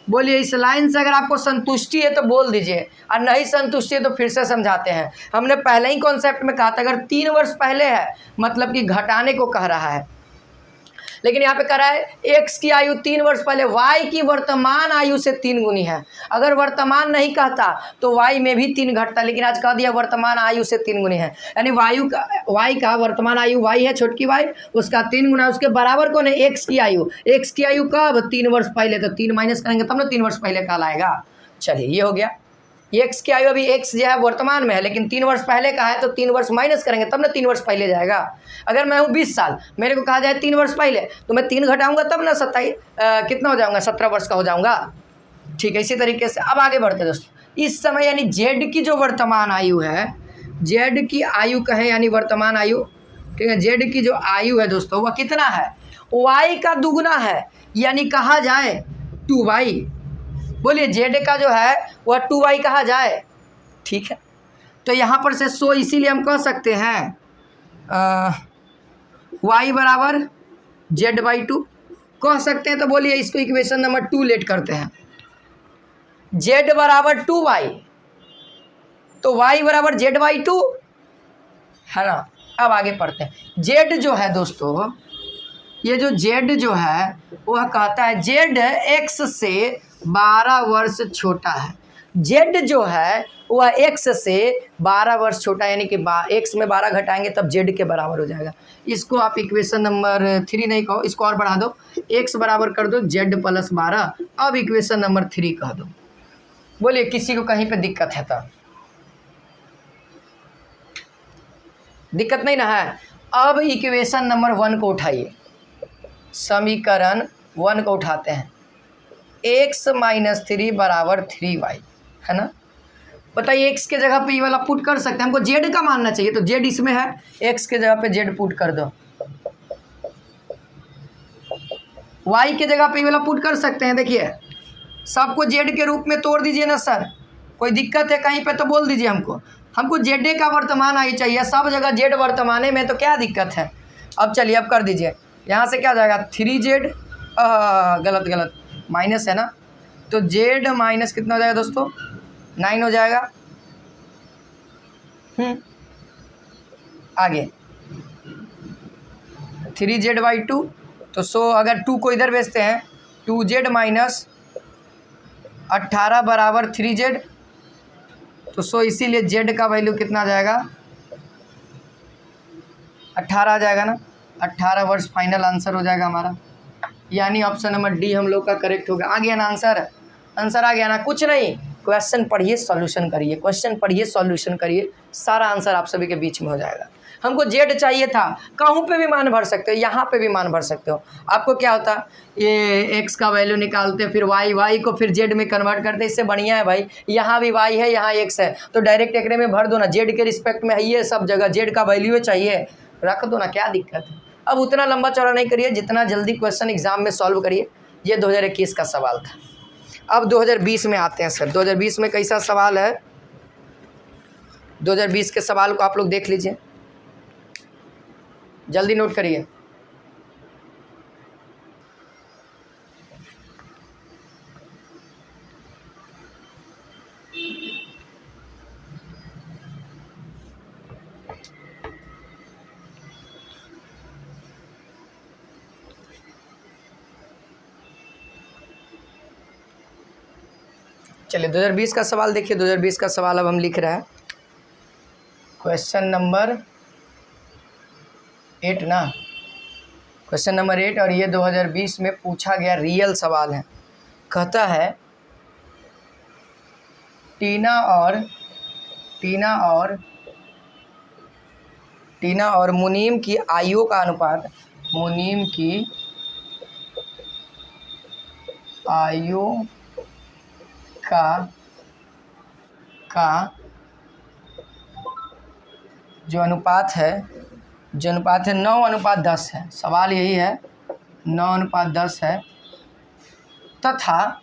बोलिए इस लाइन से अगर आपको संतुष्टि है तो बोल दीजिए, और नहीं संतुष्टि है तो फिर से समझाते हैं। हमने पहले ही कॉन्सेप्ट में कहा था अगर 3 वर्ष पहले है मतलब कि घटाने को कह रहा है, लेकिन यहाँ पे कह रहा है एक्स की आयु 3 वर्ष पहले वाई की वर्तमान आयु से 3 गुनी है। अगर वर्तमान नहीं कहता तो वाई में भी 3 घटता, लेकिन आज कह दिया वर्तमान आयु से 3 गुनी है, यानी वाई का वर्तमान आयु वाई है छोटकी वाई, उसका 3 गुना, उसके बराबर कौन है एक्स की आयु। एक्स की आयु कब 3 वर्ष पहले, तो 3 माइनस करेंगे तब ना 3 वर्ष पहले कहलाएगा। चलिए ये हो गया, एक्स की आयु अभी एक्स जो है वर्तमान में है लेकिन 3 वर्ष पहले का है, तो 3 वर्ष माइनस करेंगे तब ना 3 वर्ष पहले जाएगा। अगर मैं हूँ 20 साल, मेरे को कहा जाए 3 वर्ष पहले, तो मैं 3 घटाऊंगा तब ना 27 कितना हो जाऊंगा, 17 वर्ष का हो जाऊंगा। ठीक है, इसी तरीके से अब आगे बढ़ते दोस्तों। इस समय यानी जेड की जो वर्तमान आयु है, जेड की आयु कहें यानी वर्तमान आयु, ठीक है, जेड की जो आयु है दोस्तों वह कितना है, वाई का दुगुना है, यानी कहा जाए 2y। बोलिए जेड का जो है वह 2y कहा जाए। ठीक है, तो यहाँ पर से सो इसीलिए हम कह सकते हैं y बराबर z/2 कह सकते हैं। तो बोलिए इसको इक्वेशन नंबर 2 लेट करते हैं, z बराबर 2y, तो y बराबर z/2 है ना। अब आगे पढ़ते हैं। z जो है दोस्तों, ये जो z जो है वह कहता है z x से 12 वर्ष छोटा है। z जो है वह x से 12 वर्ष छोटा है, यानी कि x में 12 घटाएंगे तब z के बराबर हो जाएगा। इसको आप इक्वेशन नंबर 3 नहीं कहो, इसको और बढ़ा दो, x बराबर कर दो z प्लस 12, अब इक्वेशन नंबर 3 कह दो। बोलिए किसी को कहीं पे दिक्कत है तो, दिक्कत नहीं ना है। अब इक्वेशन नंबर 1 को उठाइए, समीकरण 1 को उठाते हैं, x माइनस 3 बराबर 3y है ना। बताइए x के जगह पे ये वाला पुट कर सकते हैं, हमको z का मानना चाहिए, तो z इसमें है, x के जगह पे z पुट कर दो, y के जगह पे ये वाला पुट कर सकते हैं। देखिए सबको z के रूप में तोड़ दीजिए ना सर, कोई दिक्कत है कहीं पे तो बोल दीजिए हमको z का वर्तमान आयु चाहिए, सब जगह z वर्तमाने में, तो क्या दिक्कत है। अब चलिए अब कर दीजिए, यहाँ से क्या जाएगा 3z, गलत माइनस है ना, तो z माइनस कितना हो जाएगा दोस्तों 9 हो जाएगा। आगे 3z/2, तो सो अगर 2 को इधर भेजते हैं 2z माइनस 18 बराबर 3z, तो सो इसीलिए z का वैल्यू कितना आ जाएगा 18 आ जाएगा ना, 18 वर्ष फाइनल आंसर हो जाएगा हमारा, यानी ऑप्शन नंबर डी हम लोग का करेक्ट होगा। आ गया ना आंसर, आंसर आ गया ना, कुछ नहीं, क्वेश्चन पढ़िए सॉल्यूशन करिए, क्वेश्चन पढ़िए सॉल्यूशन करिए, सारा आंसर आप सभी के बीच में हो जाएगा। हमको जेड चाहिए था, कहूँ पे भी मान भर सकते हो, यहाँ पे भी मान भर सकते हो। आपको क्या होता, ये एक्स का वैल्यू निकालते, फिर वाई को फिर जेड में कन्वर्ट करते, इससे बढ़िया है भाई यहाँ भी वाई है यहाँ एक्स है, तो डायरेक्ट एकरे में भर दो ना, जेड के रिस्पेक्ट में है, ये सब जगह जेड का वैल्यू चाहिए, रख दो ना, क्या दिक्कत है। अब उतना लंबा चौड़ा नहीं करिए, जितना जल्दी क्वेश्चन एग्जाम में सॉल्व करिए। ये 2021 का सवाल था। अब 2020 में आते हैं सर, 2020 में कैसा सवाल है, 2020 के सवाल को आप लोग देख लीजिए, जल्दी नोट करिए। चलिए 2020 का सवाल देखिए। 2020 का सवाल अब हम लिख रहे हैं, क्वेश्चन नंबर 8 ना, क्वेश्चन नंबर 8, और ये 2020 में पूछा गया रियल सवाल है। कहता है टीना और मुनीम की आयु का अनुपात, मुनीम की आयु का जो अनुपात है 9:10 है। सवाल यही है, 9:10 है, तथा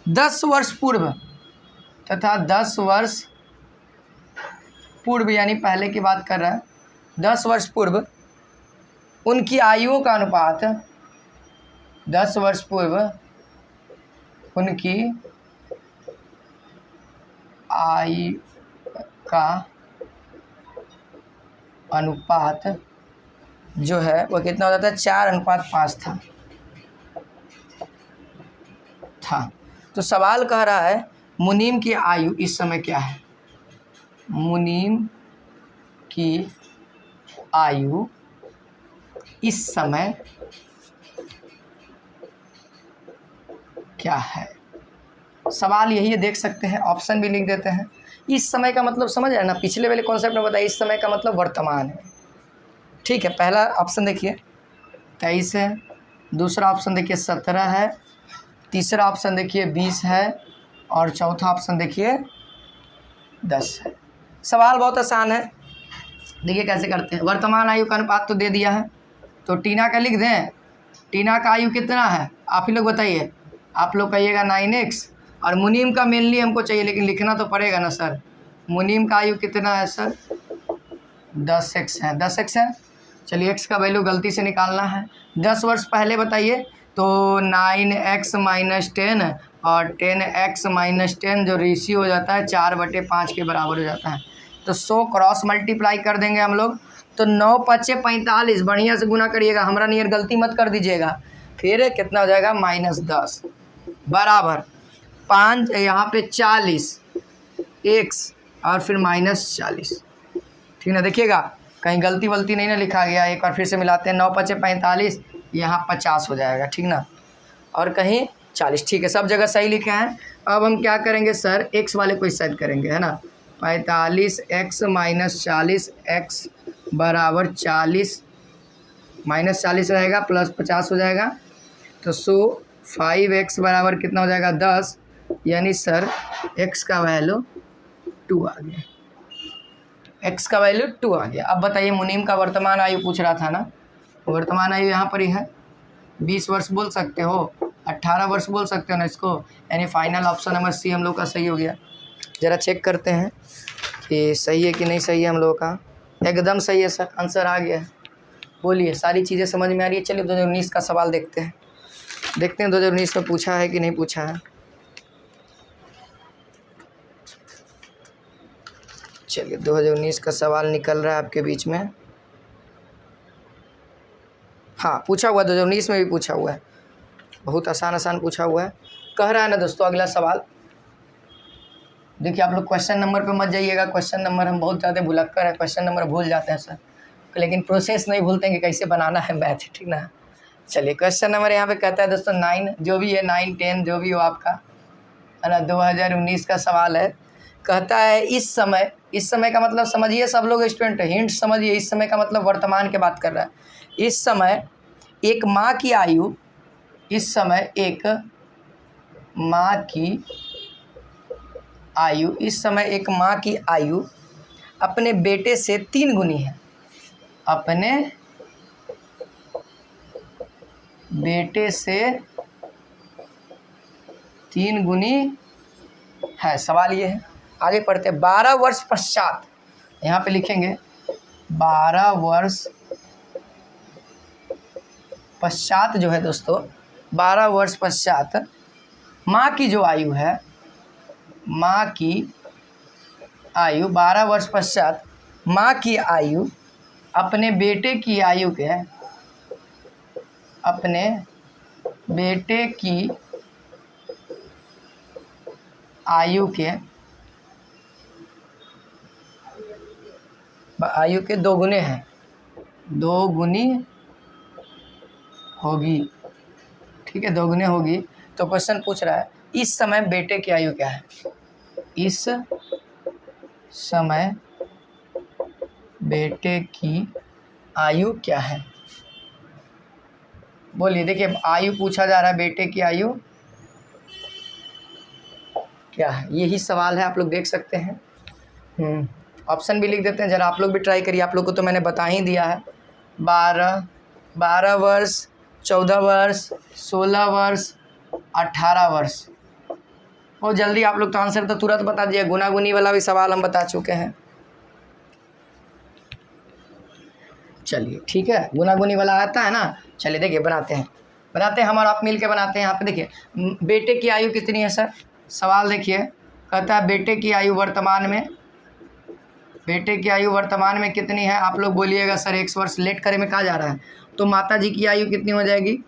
10 वर्ष पूर्व यानी पहले की बात कर रहा है, 10 वर्ष पूर्व उनकी आयुओं का अनुपात, 10 वर्ष पूर्व उनकी आयु का अनुपात जो है वो कितना हो जाता है, 4:5 था। तो सवाल कह रहा है मुनीम की आयु इस समय क्या है, मुनीम की आयु इस समय क्या है। सवाल यही है, देख सकते हैं, ऑप्शन भी लिख देते हैं। इस समय का मतलब समझ रहे हैं ना, पिछले वाले कॉन्सेप्ट में बताया, इस समय का मतलब वर्तमान है। ठीक है, पहला ऑप्शन देखिए 23 है, दूसरा ऑप्शन देखिए 17 है, तीसरा ऑप्शन देखिए 20 है, और चौथा ऑप्शन देखिए 10 है। सवाल बहुत आसान है, देखिए कैसे करते हैं। वर्तमान आयु का अनुपात तो दे दिया है, तो टीना का लिख दें। टीना का आयु कितना है आप ही लोग बताइए, आप लोग कहिएगा 9x, और मुनीम का मेनली हमको चाहिए, लेकिन लिखना तो पड़ेगा ना सर। मुनीम का आयु कितना है सर, 10x है, 10x है। चलिए x का वैल्यू गलती से निकालना है। 10 वर्ष पहले बताइए तो 9x - 10 और 10x - 10 जो रेशियो हो जाता है 4/5 के बराबर हो जाता है। तो 100 क्रॉस मल्टीप्लाई कर देंगे हम लोग, तो 9 × 5 = 45। बढ़िया से गुना करिएगा, हमारा नियर गलती मत कर दीजिएगा। फिर कितना हो जाएगा, -10 बराबर 5, यहाँ पे 40 x और फिर -40। ठीक ना, देखिएगा कहीं गलती वलती नहीं ना लिखा गया। एक बार फिर से मिलाते हैं, 9 × 5 = 45, यहाँ 50 हो जाएगा। ठीक ना, और कहीं 40। ठीक है, सब जगह सही लिखे हैं। अब हम क्या करेंगे सर, x वाले को इस साइड करेंगे, है ना। 45x - 40, x बराबर 40, -40 रहेगा, +50 हो जाएगा। तो 5x बराबर कितना हो जाएगा, 10, यानी सर x का वैल्यू 2 आ गया, x का वैल्यू 2 आ गया। अब बताइए, मुनीम का वर्तमान आयु पूछ रहा था ना, वर्तमान आयु यहाँ पर ही है। 20 वर्ष बोल सकते हो, 18 वर्ष बोल सकते हो ना इसको, यानी फाइनल ऑप्शन नंबर सी हम लोग का सही हो गया। ज़रा चेक करते हैं कि सही है कि नहीं सही है हम लोगों का। एकदम सही है सर, आंसर आ गया है। बोलिए, सारी चीज़ें समझ में आ रही है। चलिए 2019 का सवाल देखते हैं 2019 में पूछा है कि नहीं पूछा है। चलिए 2019 का सवाल निकल रहा है आपके बीच में। हाँ, पूछा हुआ 2019 में भी पूछा हुआ है, बहुत आसान पूछा हुआ है। कह रहा है ना दोस्तों, अगला सवाल देखिए। आप लोग क्वेश्चन नंबर पे मत जाइएगा, क्वेश्चन नंबर हम बहुत ज़्यादा भुलक्कर है, क्वेश्चन नंबर भूल जाते हैं सर, लेकिन प्रोसेस नहीं भूलते हैं कि कैसे बनाना है मैथ। ठीक ना, चलिए क्वेश्चन नंबर यहाँ पे कहता है दोस्तों 9, जो भी है 9, 10 जो भी हो आपका, है ना, 2019 का सवाल है। कहता है इस समय का मतलब समझिए सब लोग स्टूडेंट, हिंट समझिए। इस समय का मतलब वर्तमान की बात कर रहा है। इस समय एक माँ की आयु, इस समय एक माँ की आयु, इस समय एक माँ की आयु अपने बेटे से 3 गुनी है, अपने बेटे से 3 गुनी है। सवाल ये है, आगे पढ़ते हैं। 12 वर्ष पश्चात, यहाँ पे लिखेंगे 12 वर्ष पश्चात जो है दोस्तों, 12 वर्ष पश्चात माँ की जो आयु है, माँ की आयु 12 वर्ष पश्चात माँ की आयु अपने बेटे की आयु के, अपने बेटे की आयु के दोगुने हैं, दोगुनी होगी, ठीक है, दोगुने होगी। तो क्वेश्चन पूछ रहा है इस समय बेटे की आयु क्या है, इस समय बेटे की आयु क्या है। बोलिए, देखिए आयु पूछा जा रहा है, बेटे की आयु क्या है, यही सवाल है, आप लोग देख सकते हैं। ऑप्शन भी लिख देते हैं, जरा आप लोग भी ट्राई करिए। आप लोग को तो मैंने बता ही दिया है, 12 वर्ष, 14 वर्ष, 16 वर्ष, 18 वर्ष। बहुत जल्दी आप लोग तो आंसर तो तुरंत बता दिए। गुना-गुनी वाला भी सवाल हम बता चुके हैं। चलिए ठीक है, गुना-गुनी वाला आता है ना। चलिए देखिए बनाते हैं हम और आप मिल के बनाते हैं। यहाँ पे देखिए बेटे की आयु कितनी है सर, सवाल देखिए, कहता है बेटे की आयु वर्तमान में कितनी है। आप लोग बोलिएगा सर 1 वर्ष, लेट करे में कहा जा रहा है। तो माता जी की आयु कितनी हो जाएगी,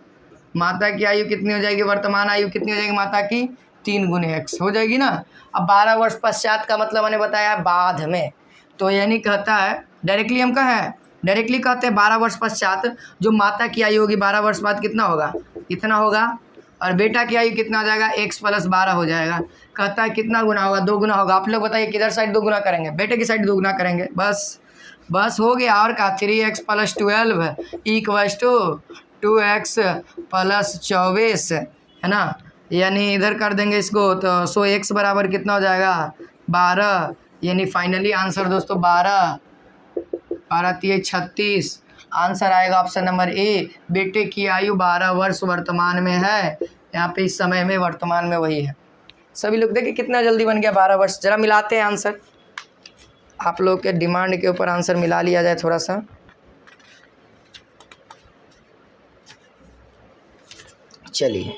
माता की आयु कितनी हो जाएगी, वर्तमान आयु कितनी हो जाएगी माता की, 3 गुने x हो जाएगी ना। अब 12 वर्ष पश्चात का मतलब मैंने बताया बाद में, तो यानी कहता है डायरेक्टली हम कहें, डायरेक्टली कहते हैं 12 वर्ष पश्चात जो माता की आयु होगी 12 वर्ष बाद कितना होगा, इतना होगा, और बेटा की आयु कितना हो जाएगा, x + 12 हो जाएगा। कहता है कितना गुना होगा, 2 गुना होगा। आप लोग बताइए किधर साइड 2 गुना करेंगे, बेटे की साइड 2 गुना करेंगे, बस हो गया। और का 3x + 12 = 2x + 24 है ना, यानी इधर कर देंगे इसको तो 100x बराबर कितना हो जाएगा, 12। यानी फाइनली आंसर दोस्तों 12 × 36 आंसर आएगा ऑप्शन नंबर ए। बेटे की आयु 12 वर्ष वर्तमान में है, यहाँ पे इस समय में वर्तमान में वही है। सभी लोग देखिए कितना जल्दी बन गया 12 वर्ष। जरा मिलाते हैं आंसर, आप लोग के डिमांड के ऊपर आंसर मिला लिया जाए थोड़ा सा। चलिए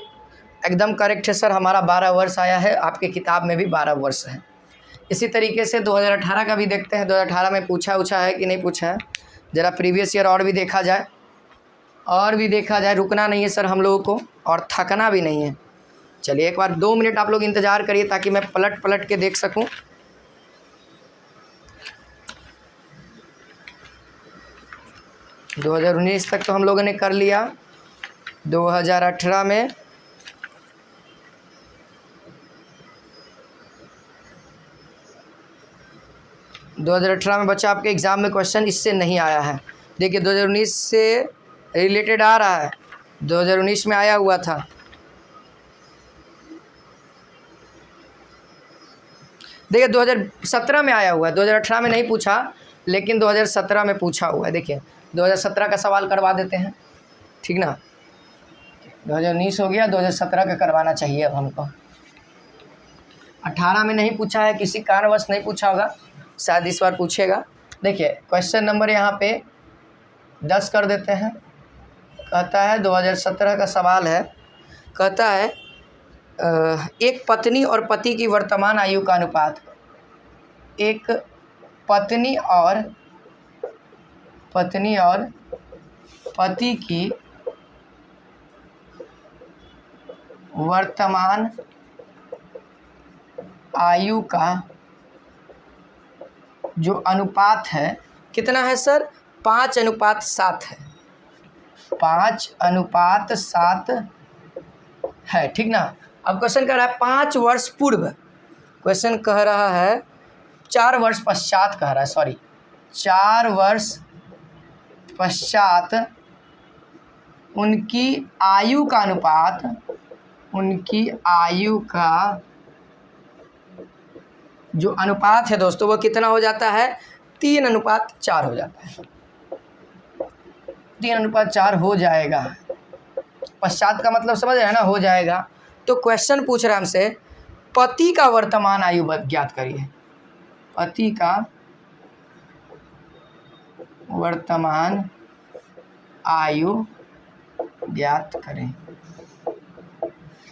एकदम करेक्ट है सर, हमारा 12 वर्ष आया है, आपके किताब में भी 12 वर्ष है। इसी तरीके से 2018 का भी देखते हैं, 2018 में पूछा है कि नहीं पूछा है। ज़रा प्रीवियस ईयर और भी देखा जाए, रुकना नहीं है सर हम लोगों को और थकना भी नहीं है। चलिए एक बार 2 मिनट आप लोग इंतज़ार करिए ताकि मैं पलट के देख सकूं। – 2019 तक तो हम लोगों ने कर लिया। 2018 में बच्चा आपके एग्ज़ाम में क्वेश्चन इससे नहीं आया है। देखिए 2019 से रिलेटेड आ रहा है, 2019 में आया हुआ था। देखिए 2017 में आया हुआ है, 2018 में नहीं पूछा लेकिन 2017 में पूछा हुआ है। देखिए 2017 का सवाल करवा देते हैं, ठीक ना। 2019 हो गया, 2017 का करवाना चाहिए अब हमको। 18 में नहीं पूछा है, किसी कारणवश नहीं पूछा होगा, शायद इस बार पूछेगा। देखिए क्वेश्चन नंबर यहाँ पे 10 कर देते हैं। कहता है 2017 का सवाल है, कहता है एक पत्नी और पति की वर्तमान आयु का अनुपात। एक पत्नी और पति की वर्तमान आयु का जो अनुपात है कितना है सर, 5:7 है, 5:7 है, ठीक ना। अब क्वेश्चन कह रहा है 5 वर्ष पूर्व, क्वेश्चन कह रहा है 4 वर्ष पश्चात कह रहा है, सॉरी 4 वर्ष पश्चात उनकी आयु का अनुपात, उनकी आयु का जो अनुपात है दोस्तों वो कितना हो जाता है, 3:4 हो जाता है, 3:4 हो जाएगा। पश्चात का मतलब समझ रहे हैं ना, हो जाएगा। तो क्वेश्चन पूछ रहा है हमसे पति का वर्तमान आयु ज्ञात करिए, पति का वर्तमान आयु ज्ञात करें।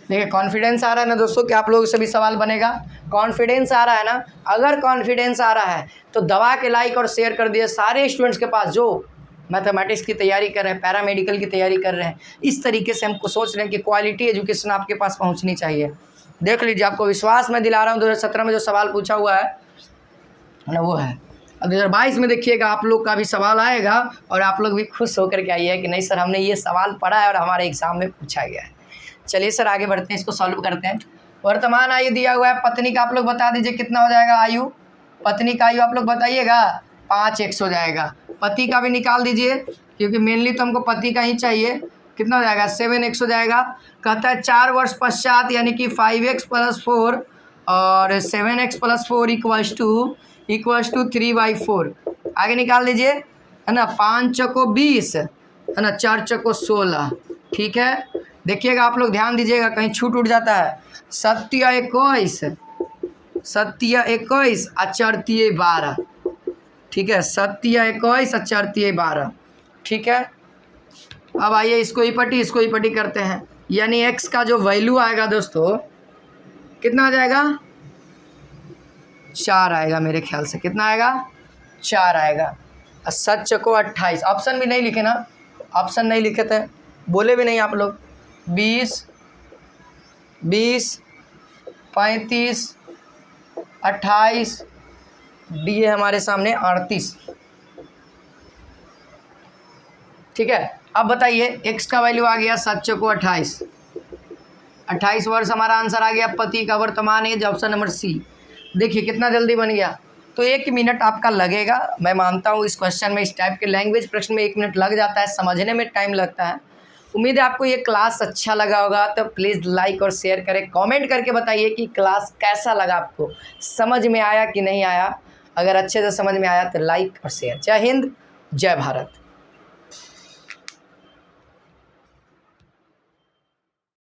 देखिए कॉन्फिडेंस आ रहा है ना दोस्तों कि आप लोगों से भी सवाल बनेगा, कॉन्फिडेंस आ रहा है ना। अगर कॉन्फिडेंस आ रहा है तो दबा के लाइक और शेयर कर दिए सारे स्टूडेंट्स के पास जो मैथमेटिक्स की तैयारी कर रहे हैं, पैरामेडिकल की तैयारी कर रहे हैं। इस तरीके से हमको सोच रहे हैं कि क्वालिटी एजुकेशन आपके पास पहुंचनी चाहिए। देख लीजिए, आपको विश्वास मैं दिला रहा हूँ 2017 में जो सवाल पूछा हुआ है ना वो है। अब 2022 में देखिएगा आप लोग का भी सवाल आएगा और आप लोग भी खुश होकर के आइए कि नहीं सर हमने ये सवाल पढ़ा है और हमारे एग्ज़ाम में पूछा गया है। चलिए सर आगे बढ़ते हैं, इसको सॉल्व करते हैं। वर्तमान आयु दिया हुआ है पत्नी का, आप लोग बता दीजिए कितना हो जाएगा आयु, पत्नी का आयु आप लोग बताइएगा 5x हो जाएगा। पति का भी निकाल दीजिए क्योंकि मेनली तो हमको पति का ही चाहिए, कितना हो जाएगा 7x हो जाएगा। कहता है 4 वर्ष पश्चात यानी कि 5x + 4 और 7x + 4 इक्वल्स टू 3/4। आगे निकाल दीजिए है ना, 5 चौको 20 है ना, 4 चौको 16। ठीक है, देखिएगा आप लोग ध्यान दीजिएगा कहीं छूट उठ जाता है। 7 या 21 और 4 तिये 12। ठीक है, 7 या 21 और 4 तिये 12। ठीक है, अब आइए इसको ही पट्टी करते हैं, यानी x का जो वैल्यू आएगा दोस्तों कितना आ जाएगा 4 आएगा मेरे ख्याल से, कितना आएगा 4 आएगा। 7 चौको 28, ऑप्शन भी नहीं लिखे ना, ऑप्शन नहीं लिखे थे, बोले भी नहीं आप लोग। 20 35 28 डी है हमारे सामने 38। ठीक है, अब बताइए x का वैल्यू आ गया 7 चौको 28, 28 वर्ष हमारा आंसर आ गया। पति का वर्तमान एज ऑप्शन नंबर सी। देखिए कितना जल्दी बन गया। तो 1 मिनट आपका लगेगा, मैं मानता हूँ इस क्वेश्चन में, इस टाइप के लैंग्वेज प्रश्न में 1 मिनट लग जाता है, समझने में टाइम लगता है। उम्मीद है आपको ये क्लास अच्छा लगा होगा, तो प्लीज़ लाइक और शेयर करें, कमेंट करके बताइए कि क्लास कैसा लगा आपको, समझ में आया कि नहीं आया। अगर अच्छे से समझ में आया तो लाइक और शेयर। जय हिंद, जय भारत।